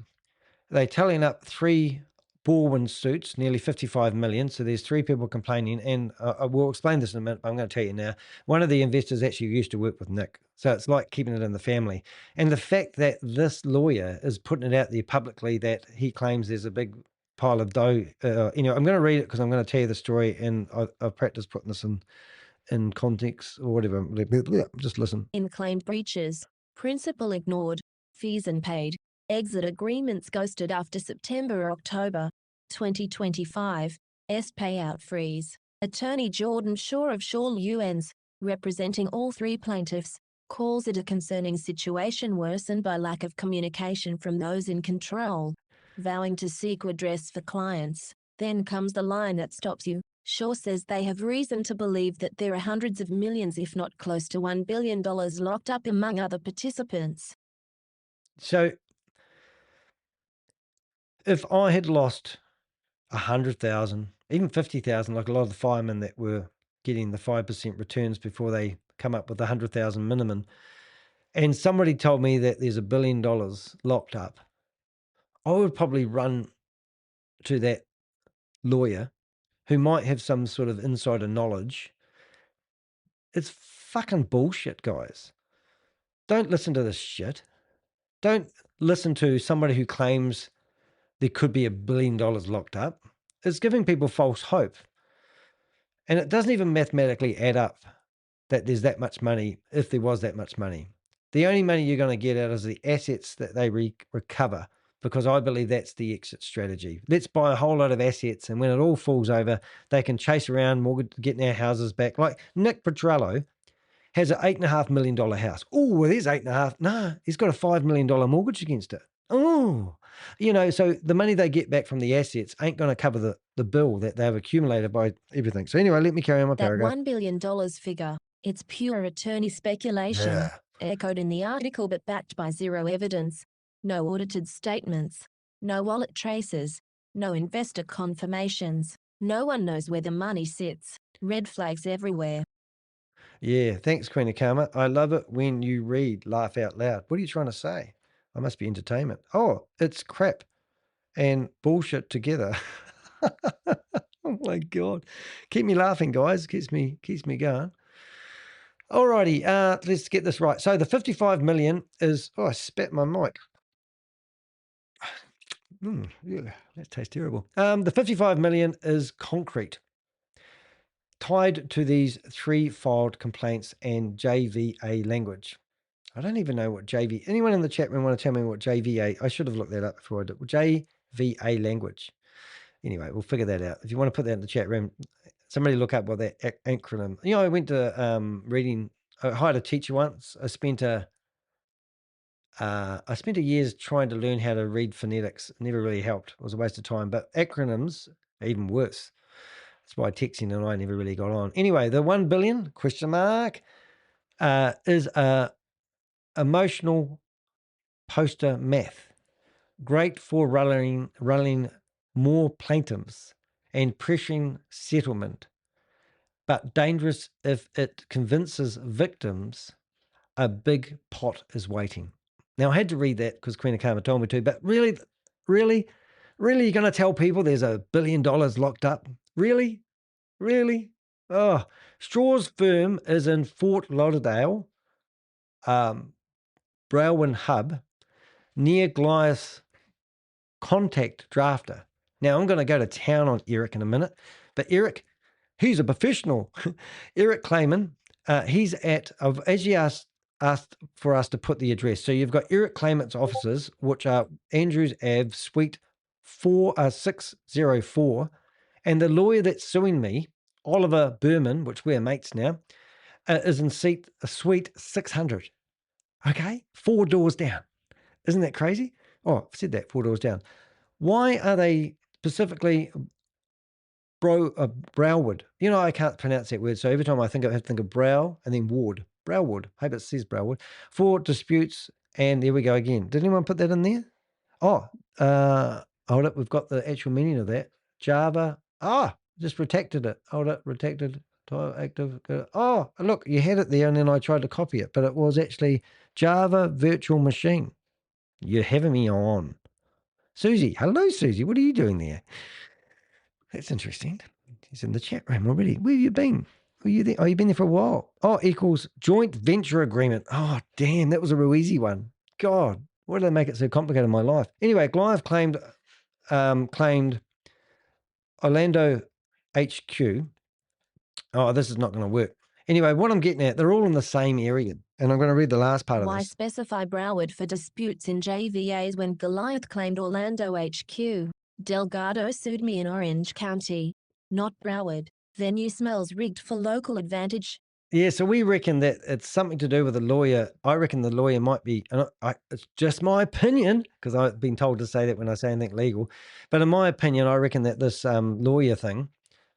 They're telling up 3 Baldwin suits, nearly 55 million. So there's 3 people complaining. And I will explain this in a minute, but I'm going to tell you now. One of the investors actually used to work with Nick. So it's like keeping it in the family. And the fact that this lawyer is putting it out there publicly that he claims there's a big pile of dough. I'm going to read it because I'm going to tell you the story. And I've practiced putting this in context or whatever. Just listen. In claimed breaches, principal ignored, fees unpaid, exit agreements ghosted after September-October 2025, payout freeze. Attorney Jordan Shaw of Shaw UNs, representing all 3 plaintiffs, calls it a concerning situation worsened by lack of communication from those in control, vowing to seek redress for clients. Then comes the line that stops you. Shaw says they have reason to believe that there are hundreds of millions, if not close to $1 billion, locked up among other participants. So if I had lost 100,000, even 50,000, like a lot of the firemen that were getting the 5% returns before they come up with the 100,000 minimum. And somebody told me that there's $1 billion locked up. I would probably run to that lawyer who might have some sort of insider knowledge. It's fucking bullshit, guys. Don't listen to this shit. Don't listen to somebody who claims there could be $1 billion locked up. It's giving people false hope. And it doesn't even mathematically add up that there's that much money, if there was that much money. The only money you're going to get out is the assets that they recover, because I believe that's the exit strategy. Let's buy a whole lot of assets, and when it all falls over, they can chase around, mortgage, getting our houses back. Like Nick Petrello has an $8.5 million house. Oh, well, there's 8.5. No, he's got a $5 million mortgage against it. Oh, so the money they get back from the assets ain't going to cover the bill that they've accumulated by everything. So anyway, let me carry on my paragraph. That $1 billion figure, it's pure attorney speculation, Yeah. echoed in the article but backed by zero evidence, no audited statements, no wallet traces, no investor confirmations. No one knows where the money sits. Red flags everywhere. Yeah, thanks, Queen of Karma. I love it when you read laugh out loud. What are you trying to say? I must be entertainment. Oh, it's crap and bullshit together. Oh my God. Keep me laughing, guys. Keeps me going. Alrighty, let's get this right. So the 55 million is, I spat my mic. Yeah, that tastes terrible. The 55 million is concrete, tied to these 3 filed complaints and JVA language. I don't even know what anyone in the chat room want to tell me what JVA, I should have looked that up before I did. JVA language. Anyway, we'll figure that out. If you want to put that in the chat room, somebody look up what that acronym. I went to reading, I hired a teacher once. I spent a years trying to learn how to read phonetics. It never really helped. It was a waste of time. But acronyms are even worse. That's why texting and I never really got on. Anyway, the 1 billion question mark is emotional poster math. Great for running more plaintiffs and pressuring settlement, but dangerous if it convinces victims a big pot is waiting. Now, I had to read that because Queen of Karma told me to, but really, you're going to tell people there's $1 billion locked up? Really? Oh, Straw's firm is in Fort Lauderdale, Broward Hub, near Goliath. Contact drafter. Now, I'm going to go to town on Eric in a minute, but Eric, he's a professional. Eric Clayman, he's as you asked for us to put the address. So you've got Eric Clayman's offices, which are Andrews Ave, Suite 604, and the lawyer that's suing me, Oliver Berman, which we're mates now, is in Suite 600. Okay, 4 doors down. Isn't that crazy? Oh, I've said that, 4 doors down. Why are they specifically Broward? I can't pronounce that word. So every time I have to think of Brow and then Ward. Broward. Hope it says Broward. For disputes. And there we go again. Did anyone put that in there? Oh, hold it. We've got the actual meaning of that. Java. Just protected it. Hold it. Protected. Active. Oh, look, you had it there and then I tried to copy it, but it was actually Java virtual machine. You're having me on. Susie, hello, Susie. What are you doing there? That's interesting. He's in the chat room already. Where have you been? Were you there? Oh, you've been there for a while. Oh, equals joint venture agreement. Oh, damn, that was a real easy one. God, why did they make it so complicated in my life? Anyway, Goliath claimed Orlando HQ. Oh, this is not going to work. Anyway, what I'm getting at, they're all in the same area. And I'm going to read the last part of Why this. specify Broward for disputes in JVAs when Goliath claimed Orlando HQ? Delgado sued me in Orange County, not Broward. Venue smells rigged for local advantage. Yeah, so we reckon that it's something to do with the lawyer. I reckon the lawyer might be, and it's just my opinion, because I've been told to say that when I say anything legal. But in my opinion, I reckon that this lawyer thing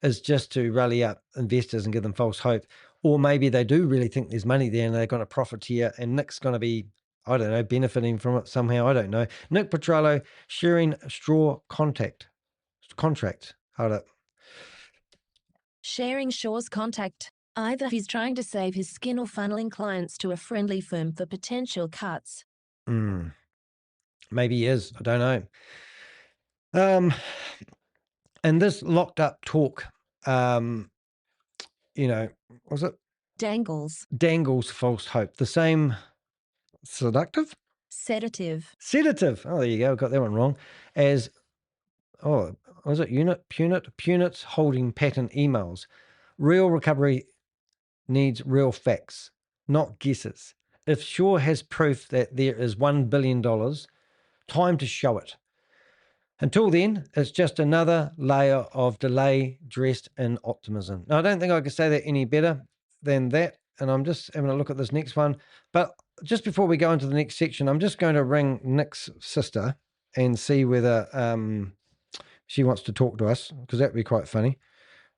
is just to rally up investors and give them false hope. Or maybe they do really think there's money there and they're going to profiteer, and Nick's going to be, I don't know, benefiting from it somehow. I don't know. Nick Petrello sharing straw contract. Hold up. Sharing Shaw's contact. Either he's trying to save his skin or funneling clients to a friendly firm for potential cuts. Maybe he is. I don't know. And this locked up talk, was it? Dangles false hope. The same seductive? Sedative. Oh, there you go. Got that one wrong. As, was it Punit's holding patent emails. Real recovery needs real facts, not guesses. If Shaw has proof that there is $1 billion, time to show it. Until then, it's just another layer of delay dressed in optimism. Now, I don't think I could say that any better than that, and I'm just having a look at this next one. But just before we go into the next section, I'm just going to ring Nick's sister and see whether she wants to talk to us, because that would be quite funny.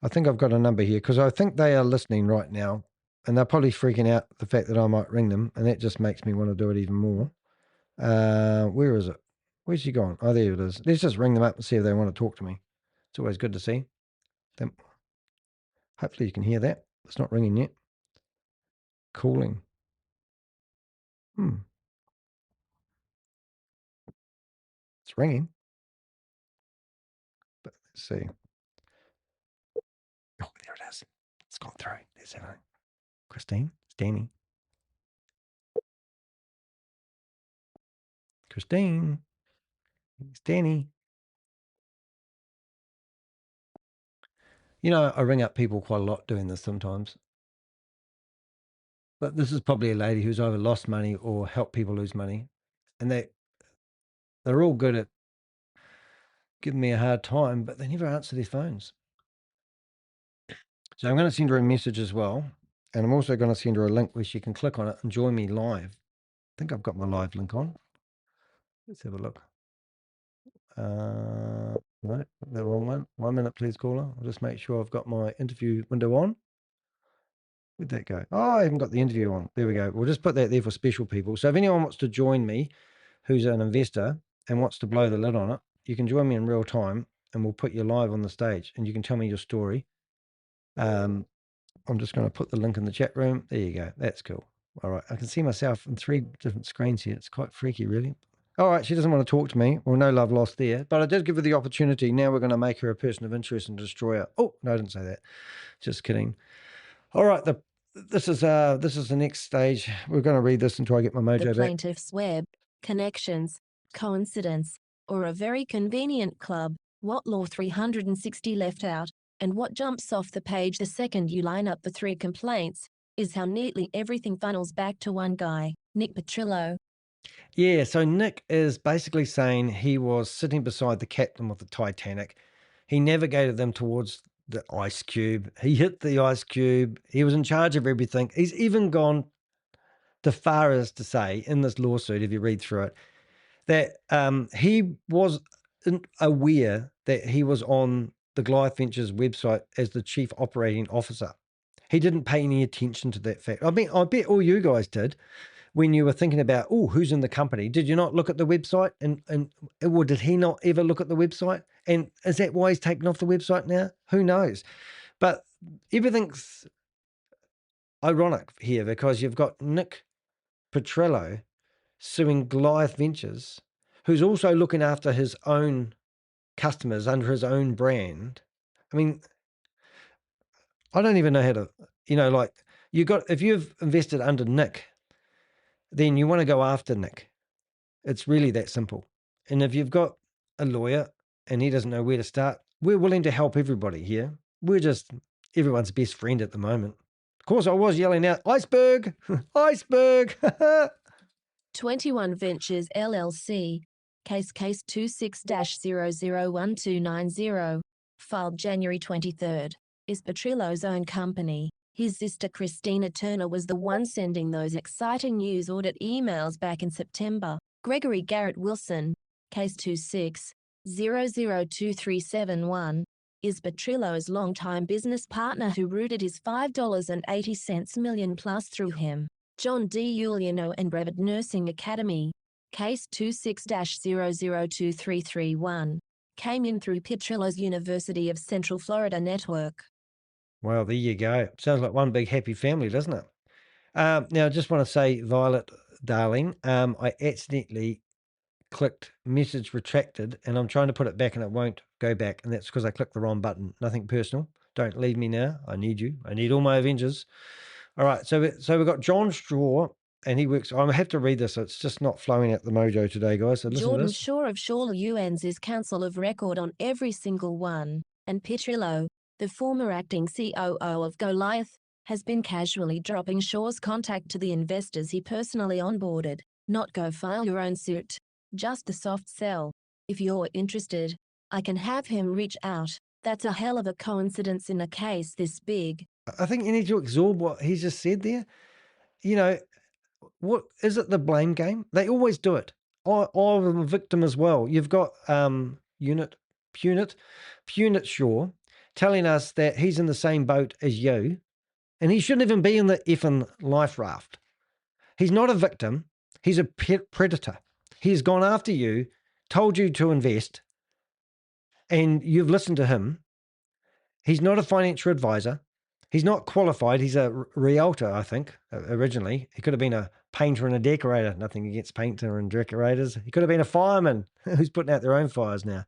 I think I've got a number here, because I think they are listening right now, and they're probably freaking out the fact that I might ring them, and that just makes me want to do it even more. Where is it? Where's she gone? Oh, there it is. Let's just ring them up and see if they want to talk to me. It's always good to see them. Hopefully you can hear that. It's not ringing yet. Calling. It's ringing. But let's see. Oh, there it is. It's gone through. There's everything. Christine? It's Danny. Christine? It's Danny. I ring up people quite a lot doing this sometimes. But this is probably a lady who's either lost money or helped people lose money. And they're all good at giving me a hard time, but they never answer their phones. So I'm going to send her a message as well. And I'm also going to send her a link where she can click on it and join me live. I think I've got my live link on. Let's have a look. No, the wrong one. 1 minute, please, caller. I'll just make sure I've got my interview window on. Where'd that go? Oh, I haven't got the interview on. There we go. We'll just put that there for special people. So if anyone wants to join me who's an investor and wants to blow the lid on it, you can join me in real time and we'll put you live on the stage and you can tell me your story. I'm just going to put the link in the chat room. There you go. That's cool. All right. I can see myself in 3 different screens here. It's quite freaky, really. All right. She doesn't want to talk to me. Well, no love lost there. But I did give her the opportunity. Now we're going to make her a person of interest and destroy her. Oh, no, I didn't say that. Just kidding. All right. This is the next stage. We're going to read this until I get my mojo The back. plaintiff's web, connections, coincidence, or a very convenient club. What law 360 left out, and what jumps off the page the second you line up the 3 complaints, is how neatly everything funnels back to one guy, Nick Petrillo. Yeah, so Nick is basically saying he was sitting beside the captain of the Titanic. He navigated them towards the ice cube. He hit the ice cube. He was in charge of everything. He's even gone as far as to say in this lawsuit, if you read through it, that he was aware that he was on the Goliath Ventures website as the chief operating officer. He didn't pay any attention to that fact. I mean, I bet all you guys did when you were thinking about, who's in the company. Did you not look at the website? Or did he not ever look at the website? And is that why he's taken off the website now? Who knows? But everything's ironic here because you've got Nick Petrillo suing Goliath Ventures, who's also looking after his own customers under his own brand. I mean, I don't even know how to, if you've invested under Nick, then you want to go after Nick. It's really that simple. And if you've got a lawyer and he doesn't know where to start, we're willing to help everybody here. We're just everyone's best friend at the moment. Of course, I was yelling out, iceberg, iceberg. 21 Ventures LLC, case 26-001290, filed January 23rd, is Petrillo's own company. His sister Christina Turner was the one sending those exciting news audit emails back in September. Gregory Garrett Wilson, case 26-002371, is Petrillo's longtime business partner who rooted his $5.80 million plus through him. John D. Giuliano and Broward Nursing Academy, case 26-002331, came in through Petrillo's University of Central Florida network. Well, there you go. Sounds like one big happy family, doesn't it? Now, I just want to say, Violet, darling, I accidentally clicked message retracted, and I'm trying to put it back, and it won't go back, and that's because I clicked the wrong button. Nothing personal. Don't leave me now. I need you. I need all my Avengers. All right, so we've got John Straw, and he works. I have to read this. It's just not flowing at the mojo today, guys. So listen to Jordan this. Shaw of Shaw UNs is counsel of record on every single one, and Petrillo, the former acting COO of Goliath, has been casually dropping Shaw's contact to the investors he personally onboarded. Not go file your own suit, just the soft sell. If you're interested, I can have him reach out. That's a hell of a coincidence in a case this big. I think you need to absorb what he's just said there. You know, what is it? The blame game? They always do it. I'm a victim as well. You've got Punit Shaw telling us that he's in the same boat as you, and he shouldn't even be in the effing life raft. He's not a victim. He's a predator. He's gone after you, told you to invest, and you've listened to him. He's not a financial advisor. He's not qualified. He's a realtor, I think, originally. He could have been a painter and a decorator. Nothing against painter and decorators. He could have been a fireman who's putting out their own fires now.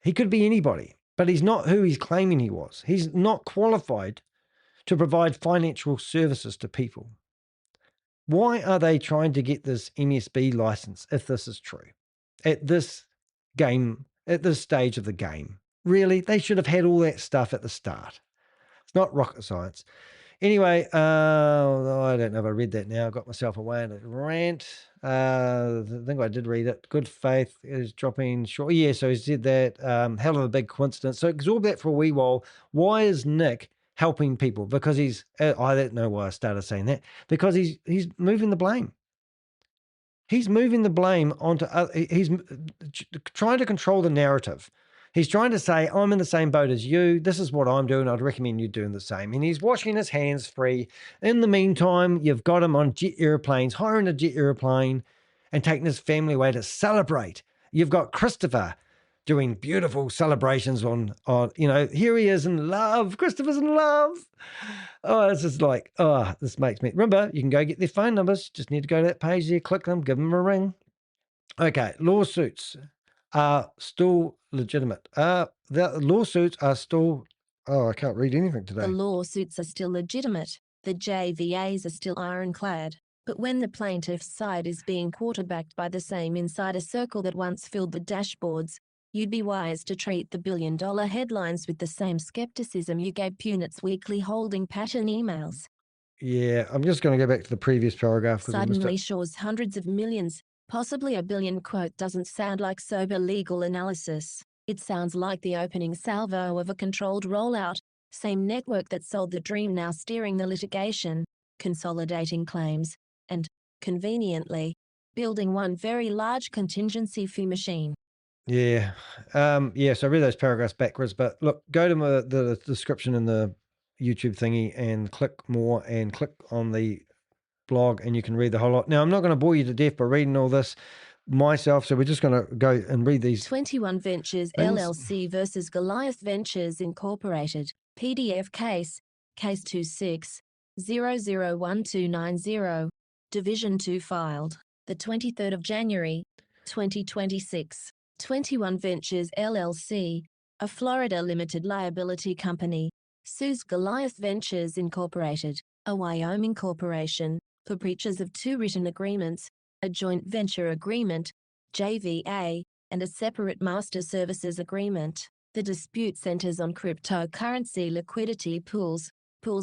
He could be anybody, but he's not who he's claiming he was. He's not qualified to provide financial services to people. Why are they trying to get this MSB license if this is true? At this stage of the game? Really? They should have had all that stuff at the start. It's not rocket science. Anyway, I don't know if I read that now. I got myself away in a rant. I think I did read it. Good faith is dropping short. Yeah, so he said that. Hell of a big coincidence. So absorb that for a wee while. Why is Nick helping people? Because he's, I don't know why I started saying that. Because he's moving the blame. He's moving the blame onto, he's trying to control the narrative. He's trying to say, I'm in the same boat as you. This is what I'm doing. I'd recommend you doing the same. And he's washing his hands free. In the meantime, you've got him on jet airplanes, hiring a jet airplane and taking his family away to celebrate. You've got Christopher doing beautiful celebrations on here he is in love. Christopher's in love. Oh, this is like, this makes me. Remember, you can go get their phone numbers. Just need to go to that page there, click them, give them a ring. Okay, lawsuits are still legitimate. The lawsuits are still, I can't read anything today. The lawsuits are still legitimate. The JVAs are still ironclad. But when the plaintiff's side is being quarterbacked by the same insider circle that once filled the dashboards, you'd be wise to treat the billion-dollar headlines with the same skepticism you gave Punit's weekly holding pattern emails. Yeah, I'm just going to go back to the previous paragraph. Suddenly Shaw's hundreds of millions, possibly a billion quote doesn't sound like sober legal analysis. It sounds like the opening salvo of a controlled rollout, same network that sold the dream now steering the litigation, consolidating claims, and, conveniently, building one very large contingency fee machine. Yeah. So I read those paragraphs backwards, but look, go to the description in the YouTube thingy and click more and click on the blog and you can read the whole lot. Now, I'm not going to bore you to death by reading all this myself, so we're just going to go and read these. 21 Ventures things. LLC versus Goliath Ventures Incorporated, PDF case 26001290, Division 2 filed, the 23rd of January, 2026. 21 Ventures LLC, a Florida limited liability company, sues Goliath Ventures Incorporated, a Wyoming corporation, for breaches of two written agreements, a joint venture agreement, JVA, and a separate master services agreement. The dispute centers on cryptocurrency liquidity pools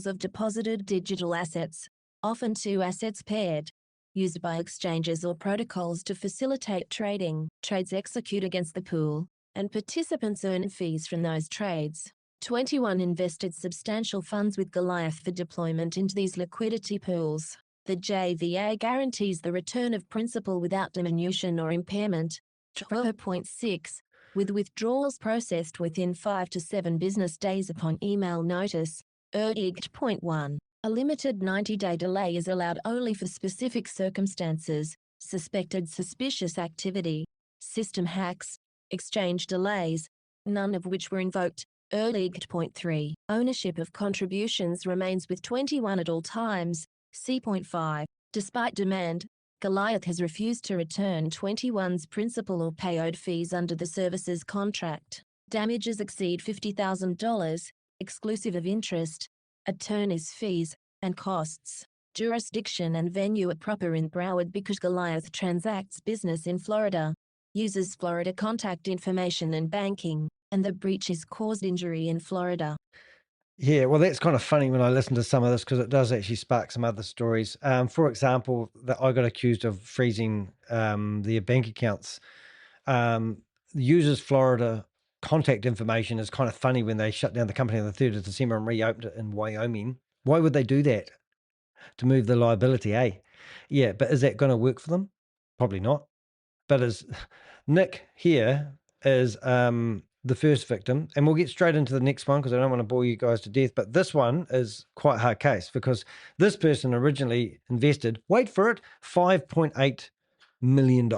of deposited digital assets, often two assets paired, used by exchanges or protocols to facilitate trading. Trades execute against the pool, and participants earn fees from those trades. 21 invested substantial funds with Goliath for deployment into these liquidity pools. The JVA guarantees the return of principal without diminution or impairment. 12.6, with withdrawals processed within 5 to 7 business days upon email notice. 8.1. A limited 90-day delay is allowed only for specific circumstances, suspected suspicious activity, system hacks, exchange delays, none of which were invoked. Point 3. Ownership of contributions remains with 21 at all times. C. Point 5. Despite demand, Goliath has refused to return 21's principal or pay owed fees under the services contract. Damages exceed $50,000, exclusive of interest, attorney's fees, and costs. Jurisdiction and venue are proper in Broward because Goliath transacts business in Florida, uses Florida contact information and banking, and the breach is caused injury in Florida. Yeah, well, that's kind of funny when I listen to some of this because it does actually spark some other stories. For example, that I got accused of freezing their bank accounts. Uses Florida contact information is kind of funny when they shut down the company on the 3rd of December and reopened it in Wyoming. Why would they do that? To move the liability, eh? Yeah, but is that going to work for them? Probably not. But as Nick here is the first victim, and we'll get straight into the next one because I don't want to bore you guys to death, but this one is quite a hard case because this person originally invested, wait for it, $5.8 million.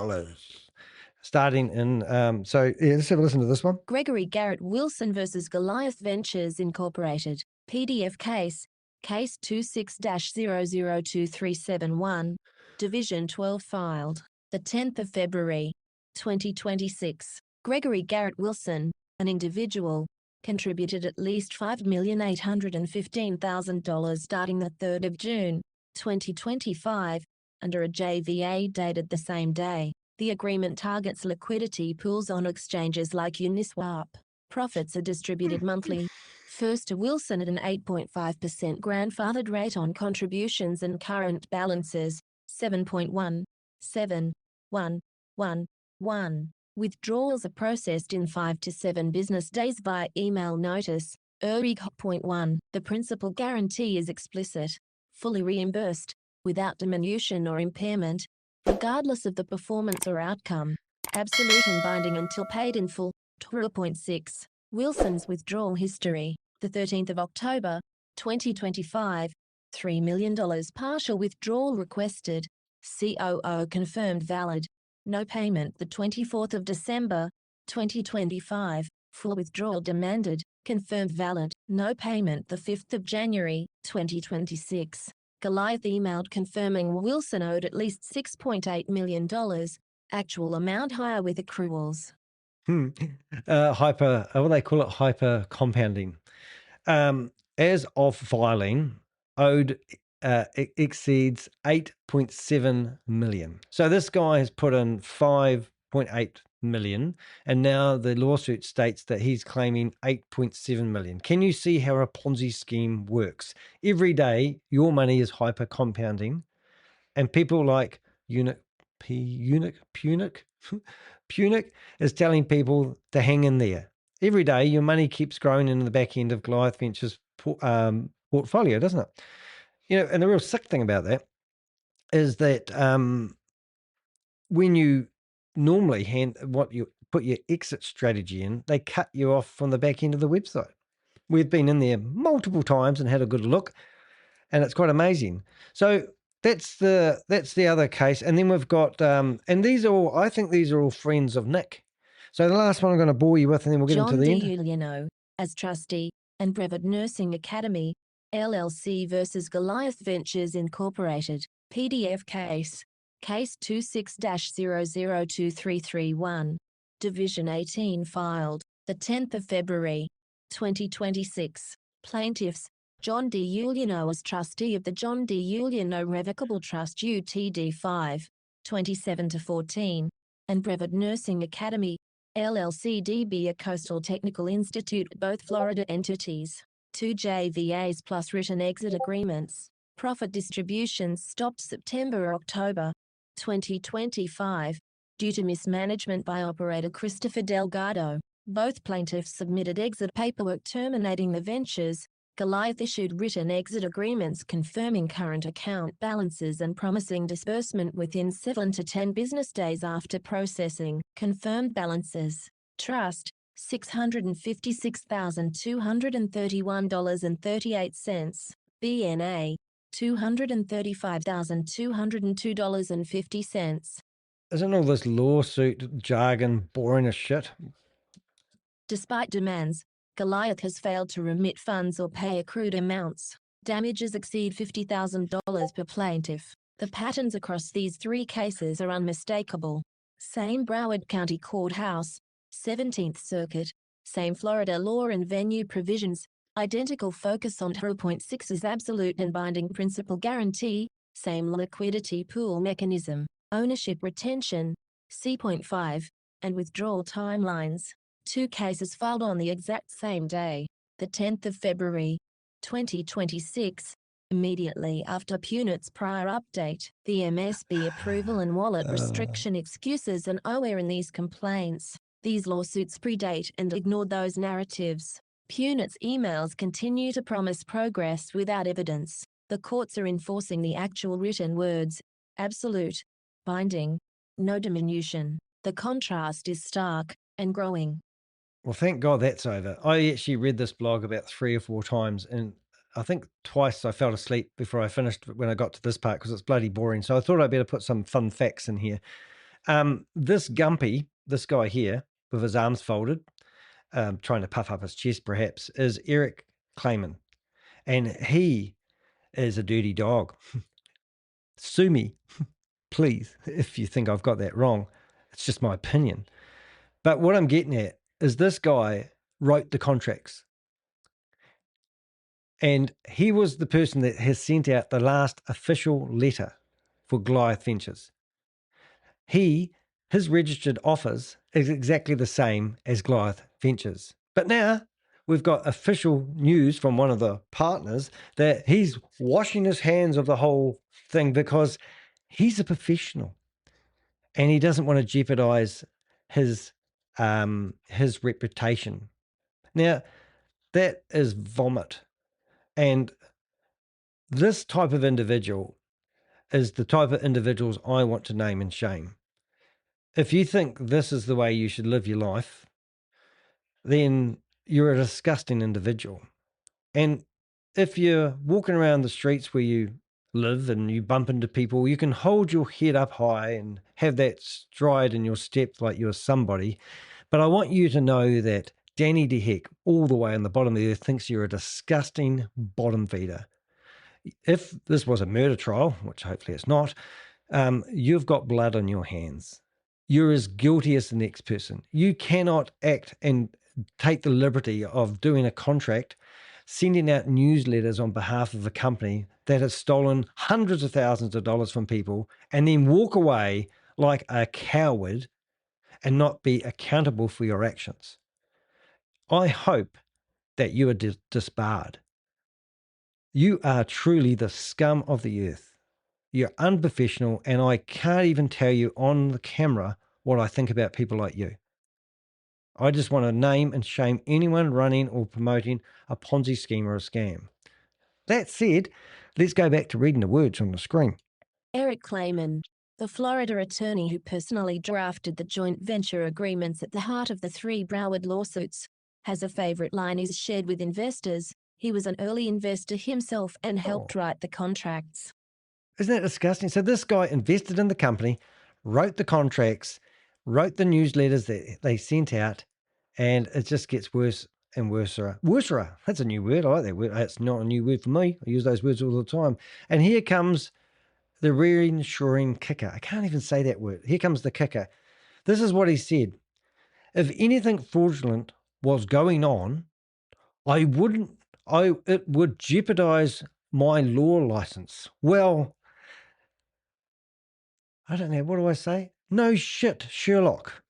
Starting in, so yeah, let's have a listen to this one. Gregory Garrett Wilson versus Goliath Ventures Incorporated, PDF case 26-002371, Division 12 filed, the 10th of February, 2026. Gregory Garrett Wilson, an individual, contributed at least $5,815,000 starting the 3rd of June, 2025, under a JVA dated the same day. The agreement targets liquidity pools on exchanges like Uniswap. Profits are distributed monthly. First to Wilson at an 8.5% grandfathered rate on contributions and current balances, 7.171111. Withdrawals are processed in 5 to 7 business days via email notice. Point 1. The principal guarantee is explicit, fully reimbursed, without diminution or impairment, regardless of the performance or outcome, absolute and binding until paid in full. Point 6. Wilson's withdrawal history, the 13th of October, 2025, $3 million partial withdrawal requested, COO confirmed valid, no payment the 24th of December, 2025, full withdrawal demanded, confirmed valid, no payment the 5th of January, 2026. Goliath emailed confirming Wilson owed at least $6.8 million, actual amount higher with accruals. What do they call it? Hyper compounding. As of filing, owed exceeds 8.7 million. So this guy has put in 5.8 million, and now the lawsuit states that he's claiming 8.7 million. Can you see how a Ponzi scheme works? Every day, your money is hyper compounding, and people like Punit is telling people to hang in there. Every day, your money keeps growing in the back end of Goliath Ventures portfolio, doesn't it? You know, and the real sick thing about that is that when you normally put your exit strategy in, they cut you off from the back end of the website. We've been in there multiple times and had a good look, and it's quite amazing. So that's the other case, and then we've got and I think these are all friends of Nick. So the last one I'm going to bore you with, and then we'll get into the end. John D. Uliano, as trustee, and Broward Nursing Academy, LLC versus Goliath Ventures Incorporated, PDF case 26-002331, Division 18 filed, the 10th of February, 2026. Plaintiffs, John D. Uliano as trustee of the John D. Uliano Revocable Trust UTD 5, 27-14, and Broward Nursing Academy, LLC DB a Coastal Technical Institute, both Florida entities. 2 JVAs plus written exit agreements. Profit distributions stopped September-October 2025 due to mismanagement by operator Christopher Delgado. Both plaintiffs submitted exit paperwork terminating the ventures. Goliath issued written exit agreements confirming current account balances and promising disbursement within 7 to 10 business days after processing. Confirmed balances. Trust, $656,231.38. BNA, $235,202.50. Isn't all this lawsuit jargon boring as shit? Despite demands, Goliath has failed to remit funds or pay accrued amounts. Damages exceed $50,000 per plaintiff. The patterns across these three cases are unmistakable. Same Broward County Courthouse, 17th Circuit, same Florida law and venue provisions, identical focus on 0.6's absolute and binding principal guarantee, same liquidity pool mechanism, ownership retention, C.5, and withdrawal timelines. Two cases filed on the exact same day, the 10th of February, 2026, immediately after Punit's prior update. The MSB approval and wallet restriction excuses are nowhere in these complaints. These lawsuits predate and ignore those narratives. Punit's emails continue to promise progress without evidence. The courts are enforcing the actual written words, absolute, binding, no diminution. The contrast is stark and growing. Well, thank God that's over. I actually read this blog about 3 or 4 times, and I think twice I fell asleep before I finished when I got to this part because it's bloody boring. So I thought I'd better put some fun facts in here. This Gumpy, this guy here with his arms folded, trying to puff up his chest perhaps, is Eric Clayman. And he is a dirty dog. Sue me, please, if you think I've got that wrong. It's just my opinion. But what I'm getting at is this guy wrote the contracts. And he was the person that has sent out the last official letter for Goliath Ventures. His registered office is exactly the same as Goliath Ventures. But now we've got official news from one of the partners that he's washing his hands of the whole thing because he's a professional and he doesn't want to jeopardize his reputation. Now, that is vomit. And this type of individual is the type of individuals I want to name and shame. If you think this is the way you should live your life, then you're a disgusting individual. And if you're walking around the streets where you live and you bump into people, you can hold your head up high and have that stride in your step like you're somebody. But I want you to know that Danny DeHeck, all the way on the bottom of the earth, thinks you're a disgusting bottom feeder. If this was a murder trial, which hopefully it's not, you've got blood on your hands. You're as guilty as the next person. You cannot act and take the liberty of doing a contract, sending out newsletters on behalf of a company that has stolen hundreds of thousands of dollars from people and then walk away like a coward and not be accountable for your actions. I hope that you are disbarred. You are truly the scum of the earth. You're unprofessional, and I can't even tell you on the camera what I think about people like you. I just want to name and shame anyone running or promoting a Ponzi scheme or a scam. That said, let's go back to reading the words on the screen. Eric Clayman, the Florida attorney who personally drafted the joint venture agreements at the heart of the 3 Broward lawsuits, has a favorite line he's shared with investors. He was an early investor himself and helped write the contracts. Isn't that disgusting? So this guy invested in the company, wrote the contracts, wrote the newsletters that they sent out, and it just gets worse and worse. Worser. That's a new word. I like that word. It's not a new word for me. I use those words all the time. And here comes the reassuring kicker. I can't even say that word. Here comes the kicker. This is what he said. If anything fraudulent was going on, it would jeopardize my law license. Well, I don't know. What do I say? No shit, Sherlock.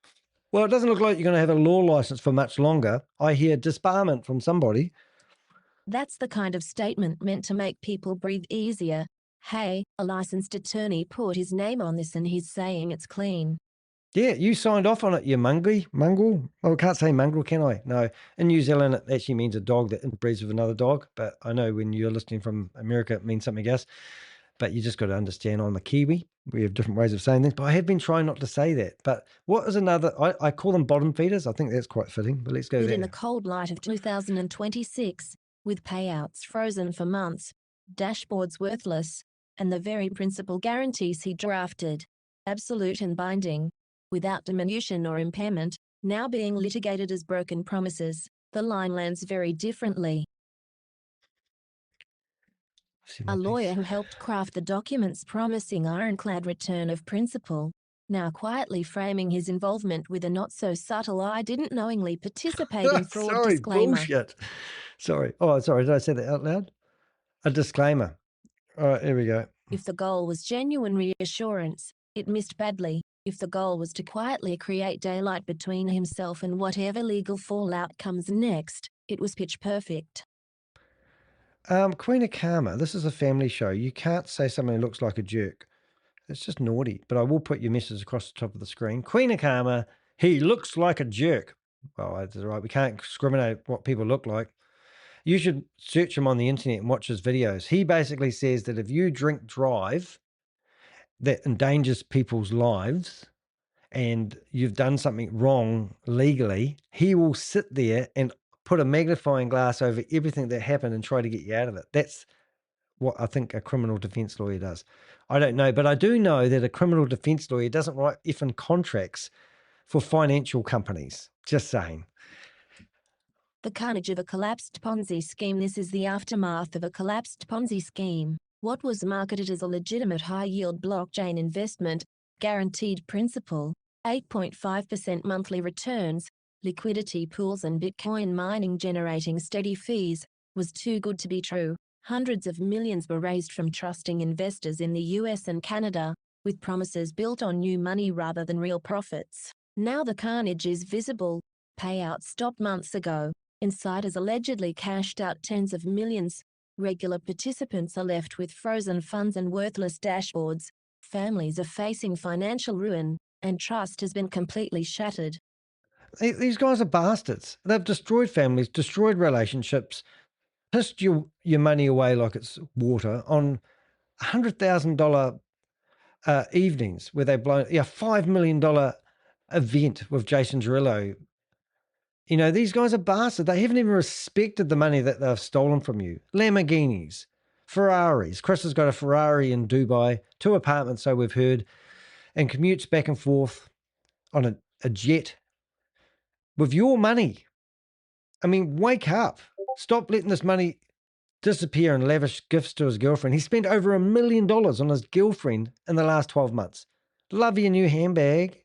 Well, it doesn't look like you're going to have a law license for much longer. I hear disbarment from somebody. That's the kind of statement meant to make people breathe easier. Hey, a licensed attorney put his name on this and he's saying it's clean. Yeah, you signed off on it, you mongrel. Oh, I can't say mongrel, can I? No. In New Zealand, it actually means a dog that interbreeds with another dog. But I know when you're listening from America, it means something else. But you just got to understand I'm a Kiwi. We have different ways of saying things. But I have been trying not to say that. But what is another? I call them bottom feeders. I think that's quite fitting. But let's go there. In the cold light of 2026, with payouts frozen for months, dashboards worthless, and the very principal guarantees he drafted, absolute and binding, without diminution or impairment, now being litigated as broken promises. The line lands very differently. A lawyer who helped craft the documents promising ironclad return of principal, now quietly framing his involvement with a not-so-subtle "I didn't knowingly participate in fraud" Sorry, disclaimer. bullshit. Sorry. Oh, sorry. Did I say that out loud? A disclaimer. All right, here we go. If the goal was genuine reassurance, it missed badly. If the goal was to quietly create daylight between himself and whatever legal fallout comes next, it was pitch perfect. Queen of Karma, this is a family show. You can't say somebody looks like a jerk. It's just naughty. But I will put your message across the top of the screen. Queen of Karma, he looks like a jerk. Well, that's right. We can't discriminate what people look like. You should search him on the internet and watch his videos. He basically says that if you drink drive that endangers people's lives and you've done something wrong legally, he will sit there and put a magnifying glass over everything that happened and try to get you out of it. That's what I think a criminal defense lawyer does. I don't know, but I do know that a criminal defense lawyer doesn't write effing contracts for financial companies. Just saying. The carnage of a collapsed Ponzi scheme. This is the aftermath of a collapsed Ponzi scheme. What was marketed as a legitimate high-yield blockchain investment, guaranteed principal, 8.5% monthly returns, liquidity pools and Bitcoin mining generating steady fees, was too good to be true. Hundreds of millions were raised from trusting investors in the US and Canada, with promises built on new money rather than real profits. Now the carnage is visible. Payouts stopped months ago. Insiders allegedly cashed out tens of millions. Regular participants are left with frozen funds and worthless dashboards. Families are facing financial ruin, and trust has been completely shattered. These guys are bastards. They've destroyed families, destroyed relationships, pissed your money away like it's water on $100,000 evenings where they've blown $5 million event with Jason Derulo. You know, these guys are bastards. They haven't even respected the money that they've stolen from you. Lamborghinis, Ferraris. Chris has got a Ferrari in Dubai, 2 apartments, so we've heard, and commutes back and forth on a jet with your money. I mean, wake up. Stop letting this money disappear and lavish gifts to his girlfriend. He spent over $1 million on his girlfriend in the last 12 months. Love your new handbag.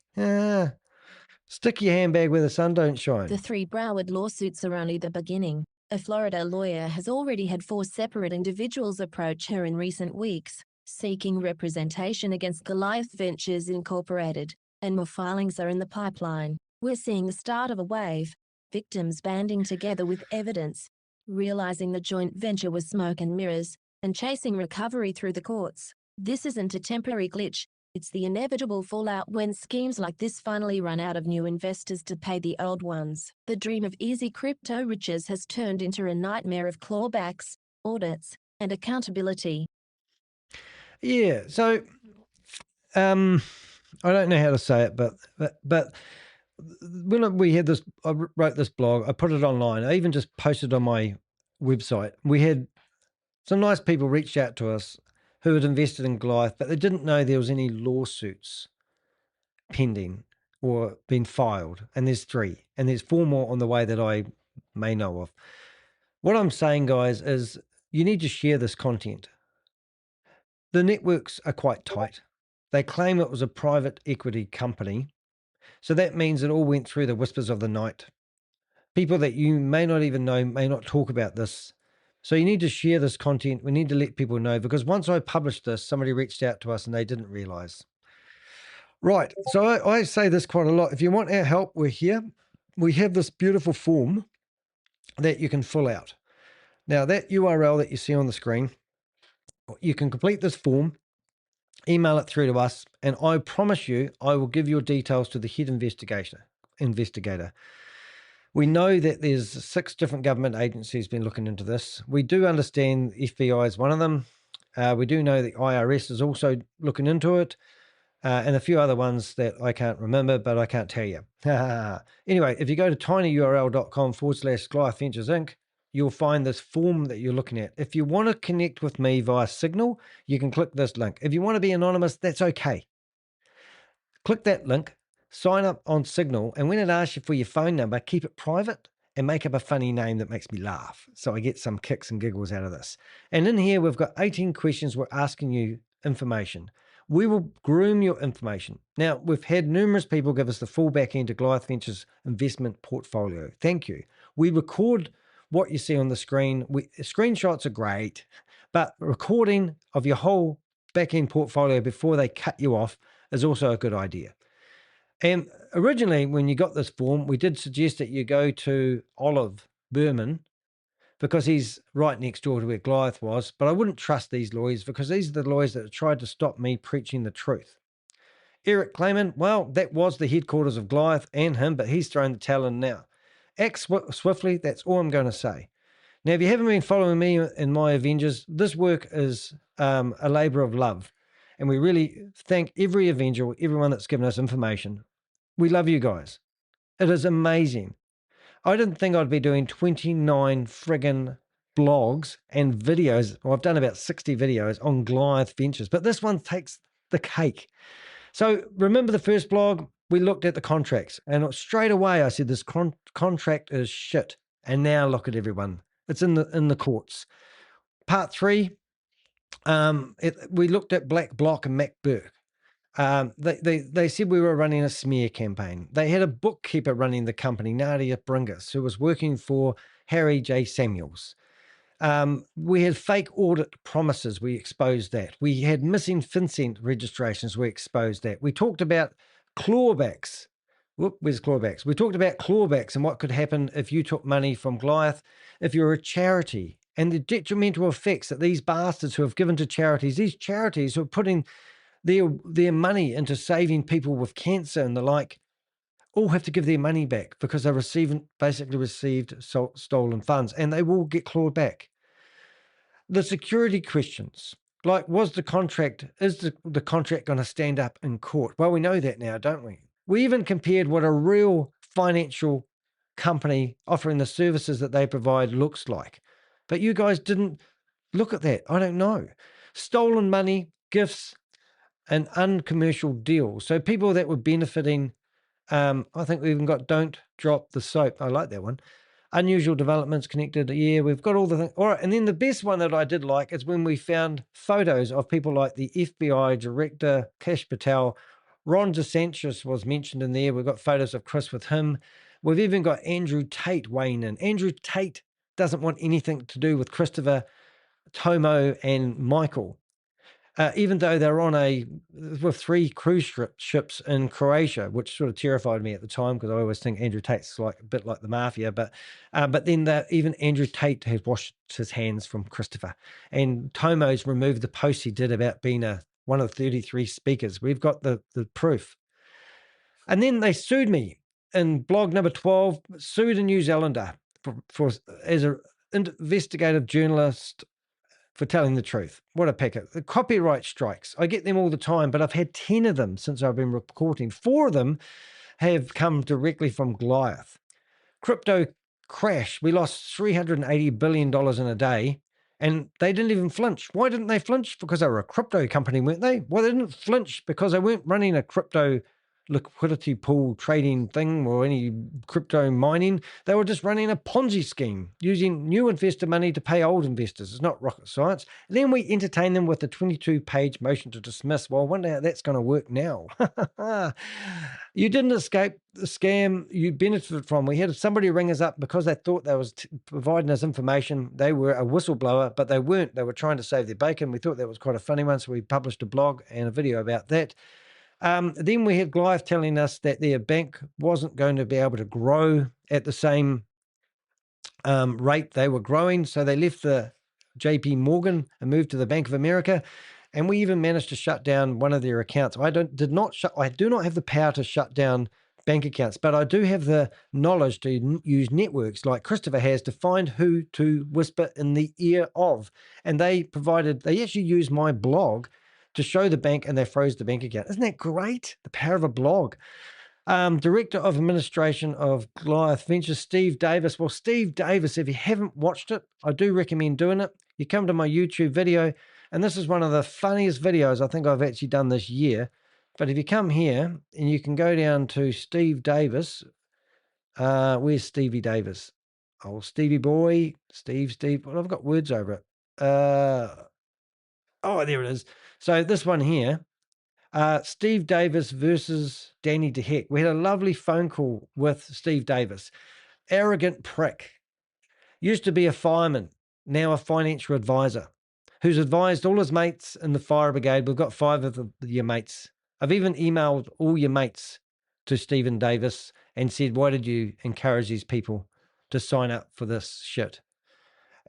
Stick your handbag where the sun don't shine. The 3 Broward lawsuits are only the beginning. A Florida lawyer has already had 4 separate individuals approach her in recent weeks, seeking representation against Goliath Ventures Incorporated, and more filings are in the pipeline. We're seeing the start of a wave, victims banding together with evidence, realizing the joint venture was smoke and mirrors, and chasing recovery through the courts. This isn't a temporary glitch. It's the inevitable fallout when schemes like this finally run out of new investors to pay the old ones. The dream of easy crypto riches has turned into a nightmare of clawbacks, audits, and accountability. Yeah, so I don't know how to say it, but when we had this, I wrote this blog, I put it online. I even just posted on my website. We had some nice people reached out to us who had invested in Goliath, but they didn't know there was any lawsuits pending or been filed. And there's 3, and there's 4 more on the way that I may know of. What I'm saying, guys, is you need to share this content. The networks are quite tight. They claim it was a private equity company. So that means it all went through the whispers of the night. People that you may not even know may not talk about this. So you need to share this content. We need to let people know, because once I published this, somebody reached out to us and they didn't realize. Right. So I say this quite a lot. If you want our help, we're here. We have this beautiful form that you can fill out. Now, that URL that you see on the screen, you can complete this form, email it through to us, and I promise you, I will give your details to the head investigator. We know that there's 6 different government agencies been looking into this. We do understand FBI is one of them. We do know the IRS is also looking into it, and a few other ones that I can't remember, but I can't tell you. Anyway, if you go to tinyurl.com/Goliath Ventures Inc., you'll find this form that you're looking at. If you want to connect with me via Signal, you can click this link. If you want to be anonymous, that's okay. Click that link, sign up on Signal, and when it asks you for your phone number, keep it private and make up a funny name that makes me laugh. So I get some kicks and giggles out of this. And in here, we've got 18 questions. We're asking you information. We will groom your information. Now, we've had numerous people give us the full back end to Goliath Ventures investment portfolio. Thank you. We record what you see on the screen. Screenshots are great, but recording of your whole back end portfolio before they cut you off is also a good idea. And originally, when you got this form, we did suggest that you go to Olive Berman because he's right next door to where Goliath was. But I wouldn't trust these lawyers because these are the lawyers that have tried to stop me preaching the truth. Eric Clayman, well, that was the headquarters of Goliath and him, but he's thrown the towel in now. Act swiftly, that's all I'm going to say. Now, if you haven't been following me in my Avengers, this work is a labour of love. And we really thank every Avenger, everyone that's given us information. We love you guys. It is amazing. I didn't think I'd be doing 29 friggin' blogs and videos. Well, I've done about 60 videos on Goliath Ventures, but this one takes the cake. So remember the first blog? We looked at the contracts and straight away I said this contract is shit. And now look at everyone. It's in the courts. Part 3, we looked at Black Block and Mac Burke. They said we were running a smear campaign. They had a bookkeeper running the company, Nadia Bringus, who was working for Harry J. Samuels. We had fake audit promises. We exposed that. We had missing FinCEN registrations. We exposed that. We talked about clawbacks. Where's clawbacks? We talked about clawbacks and what could happen if you took money from Goliath, if you're a charity, and the detrimental effects that these bastards who have given to charities, these charities who are putting their money into saving people with cancer and the like, all have to give their money back because they basically received stolen funds, and they will get clawed back. The security questions, like is the contract going to stand up in court? Well, we know that now, don't we? We even compared what a real financial company offering the services that they provide looks like. But you guys didn't look at that. I don't know. Stolen money, gifts, and uncommercial deals. So people that were benefiting, I think we even got don't drop the soap. I like that one. Unusual developments connected. Yeah, we've got all the things. All right. And then the best one that I did like is when we found photos of people like the FBI director, Kash Patel. Ron DeSantis was mentioned in there. We've got photos of Chris with him. We've even got Andrew Tate weighing in. Andrew Tate doesn't want anything to do with Christopher, Tomo, and Michael. Even though they're on with 3 cruise ships in Croatia, which sort of terrified me at the time because I always think Andrew Tate's like a bit like the mafia. But then even Andrew Tate has washed his hands from Christopher, and Tomo's removed the post he did about being one of the 33 speakers. We've got the proof. And then they sued me in blog number 12, sued a New Zealander as an investigative journalist for telling the truth. What a packet. The copyright strikes. I get them all the time, but I've had 10 of them since I've been reporting. 4 of them have come directly from Goliath. Crypto crash. We lost $380 billion in a day, and they didn't even flinch. Why didn't they flinch? Because they were a crypto company, weren't they? Well, they didn't flinch because they weren't running a crypto liquidity pool trading thing or any crypto mining. They were just running a Ponzi scheme using new investor money to pay old investors. It's not rocket science. And then we entertain them with a 22-page motion to dismiss. Well, I wonder how that's going to work now. You didn't escape the scam you benefited from. We had somebody ring us up because they thought they was providing us information. They were a whistleblower, but they weren't. They were trying to save their bacon. We thought that was quite a funny one, so we published a blog and a video about that. Then we had Goliath telling us that their bank wasn't going to be able to grow at the same rate they were growing. So they left the JP Morgan and moved to the Bank of America. And we even managed to shut down one of their accounts. I do not have the power to shut down bank accounts, but I do have the knowledge to use networks like Christopher has to find who to whisper in the ear of. And they actually used my blog to show the bank, and they froze the bank account. Isn't that great? The power of a blog. Director of Administration of Goliath Ventures, Steve Davis. Well, Steve Davis, if you haven't watched it, I do recommend doing it. You come to my YouTube video, and this is one of the funniest videos I think I've actually done this year. But if you come here, and you can go down to Steve Davis. Where's Stevie Davis? Oh, Stevie boy, Steve. Well, I've got words over it. Oh, there it is. So this one here, Steve Davis versus Danny DeHeck. We had a lovely phone call with Steve Davis. Arrogant prick. Used to be a fireman, now a financial advisor, who's advised all his mates in the fire brigade. We've got 5 of your mates. I've even emailed all your mates to Stephen Davis and said, why did you encourage these people to sign up for this shit?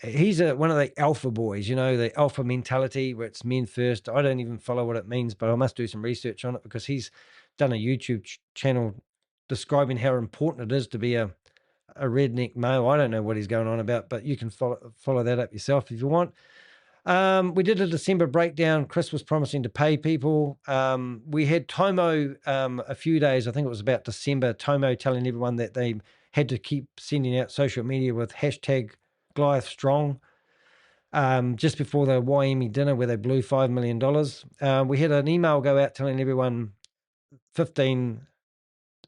He's one of the alpha boys, the alpha mentality where it's men first. I don't even follow what it means, but I must do some research on it because he's done a YouTube channel describing how important it is to be a redneck male. I don't know what he's going on about, but you can follow that up yourself if you want. We did a December breakdown. Chris was promising to pay people. We had Tomo a few days, I think it was about December, Tomo telling everyone that they had to keep sending out social media with hashtag Goliath Strong. Just before the YME dinner where they blew $5 million. We had an email go out telling everyone 15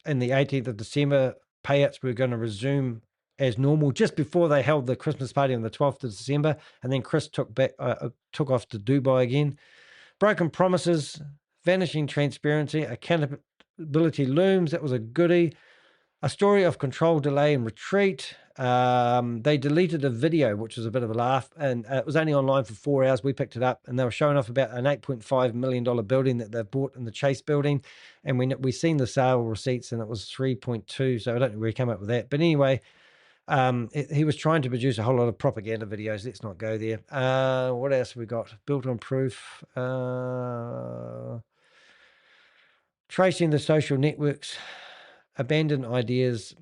and the 18th of December payouts were going to resume as normal just before they held the Christmas party on the 12th of December. And then Chris took off to Dubai again. Broken promises, vanishing transparency, accountability looms. That was a goodie. A story of control, delay, and retreat. They deleted a video, which was a bit of a laugh, and it was only online for 4 hours. We picked it up, and they were showing off about an $8.5 million building that they've bought in the Chase building, and we seen the sale receipts, and it was 3.2. So I don't know where he came up with that, but anyway, he was trying to produce a whole lot of propaganda videos. Let's not go there. What else have we got? Built on proof. Tracing the social networks. Abandoned ideas,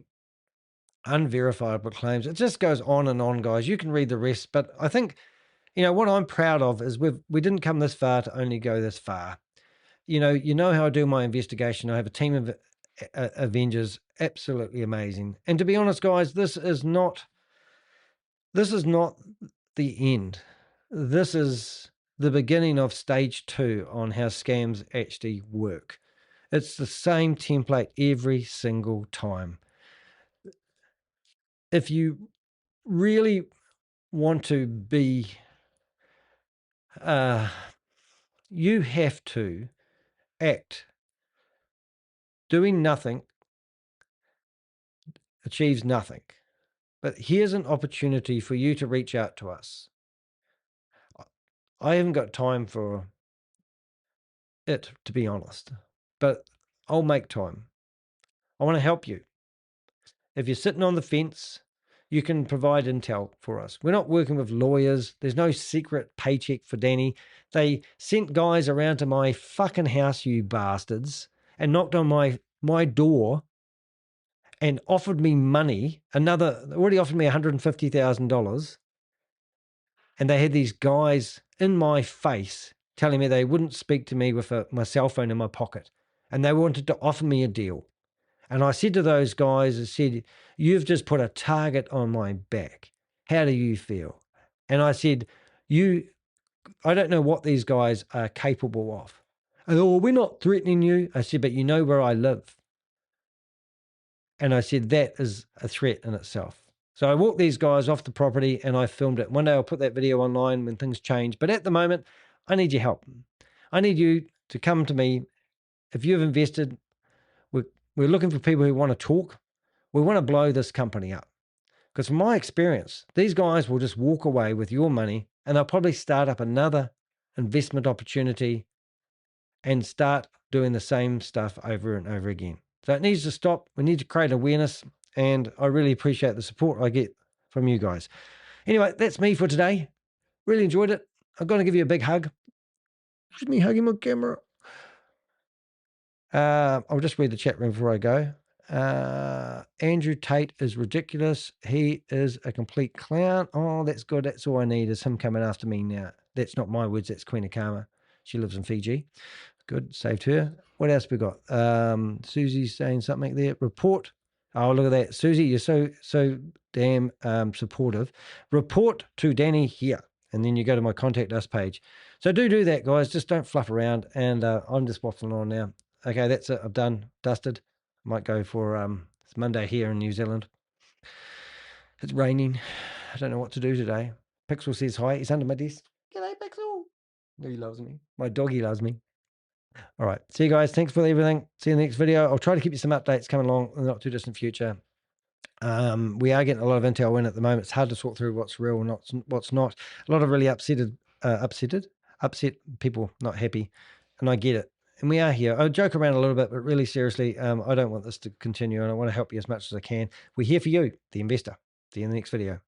unverifiable claims. It just goes on and on, guys. You can read the rest, but I think, what I'm proud of is we didn't come this far to only go this far. You know how I do my investigation. I have a team of Avengers, absolutely amazing. And to be honest, guys, this is not the end. This is the beginning of stage 2 on how scams actually work. It's the same template every single time. If you really want to be, you have to act. Doing nothing achieves nothing. But here's an opportunity for you to reach out to us. I haven't got time for it, to be honest, but I'll make time. I want to help you. If you're sitting on the fence, you can provide intel for us. We're not working with lawyers. There's no secret paycheck for Danny. They sent guys around to my fucking house, you bastards, and knocked on my door and offered me money. They already offered me $150,000. And they had these guys in my face telling me they wouldn't speak to me with my cell phone in my pocket. And they wanted to offer me a deal. And I said to those guys, I said, you've just put a target on my back. How do you feel? And I said, I don't know what these guys are capable of. And oh, we're not threatening you. I said, but you know where I live. And I said, that is a threat in itself. So I walked these guys off the property and I filmed it. One day I'll put that video online when things change. But at the moment, I need your help. I need you to come to me. If you've invested, we're looking for people who want to talk. We want to blow this company up. Because from my experience, these guys will just walk away with your money and they'll probably start up another investment opportunity and start doing the same stuff over and over again. So it needs to stop. We need to create awareness. And I really appreciate the support I get from you guys. Anyway, that's me for today. Really enjoyed it. I'm going to give you a big hug. Just me hugging my camera. I'll just read the chat room before I go. Andrew Tate is ridiculous. He is a complete clown. Oh, that's good. That's all I need is him coming after me now. That's not my words. That's Queen of Karma. She lives in Fiji. Good. Saved her. What else we got? Susie's saying something there. Report. Oh, look at that. Susie, you're so damn supportive. Report to Danny here. And then you go to my contact us page. So do that, guys. Just don't fluff around. And I'm just waffling on now. Okay, that's it. I've done. Dusted. Might go for it's Monday here in New Zealand. It's raining. I don't know what to do today. Pixel says hi. He's under my desk. G'day, Pixel. He loves me. My doggy loves me. All right. See you guys. Thanks for everything. See you in the next video. I'll try to keep you some updates coming along in the not too distant future. We are getting a lot of intel in at the moment. It's hard to sort through what's real and what's not. A lot of really upset people, not happy. And I get it. And we are here. I joke around a little bit, but really seriously, I don't want this to continue, and I want to help you as much as I can. We're here for you, the investor. See you in the next video.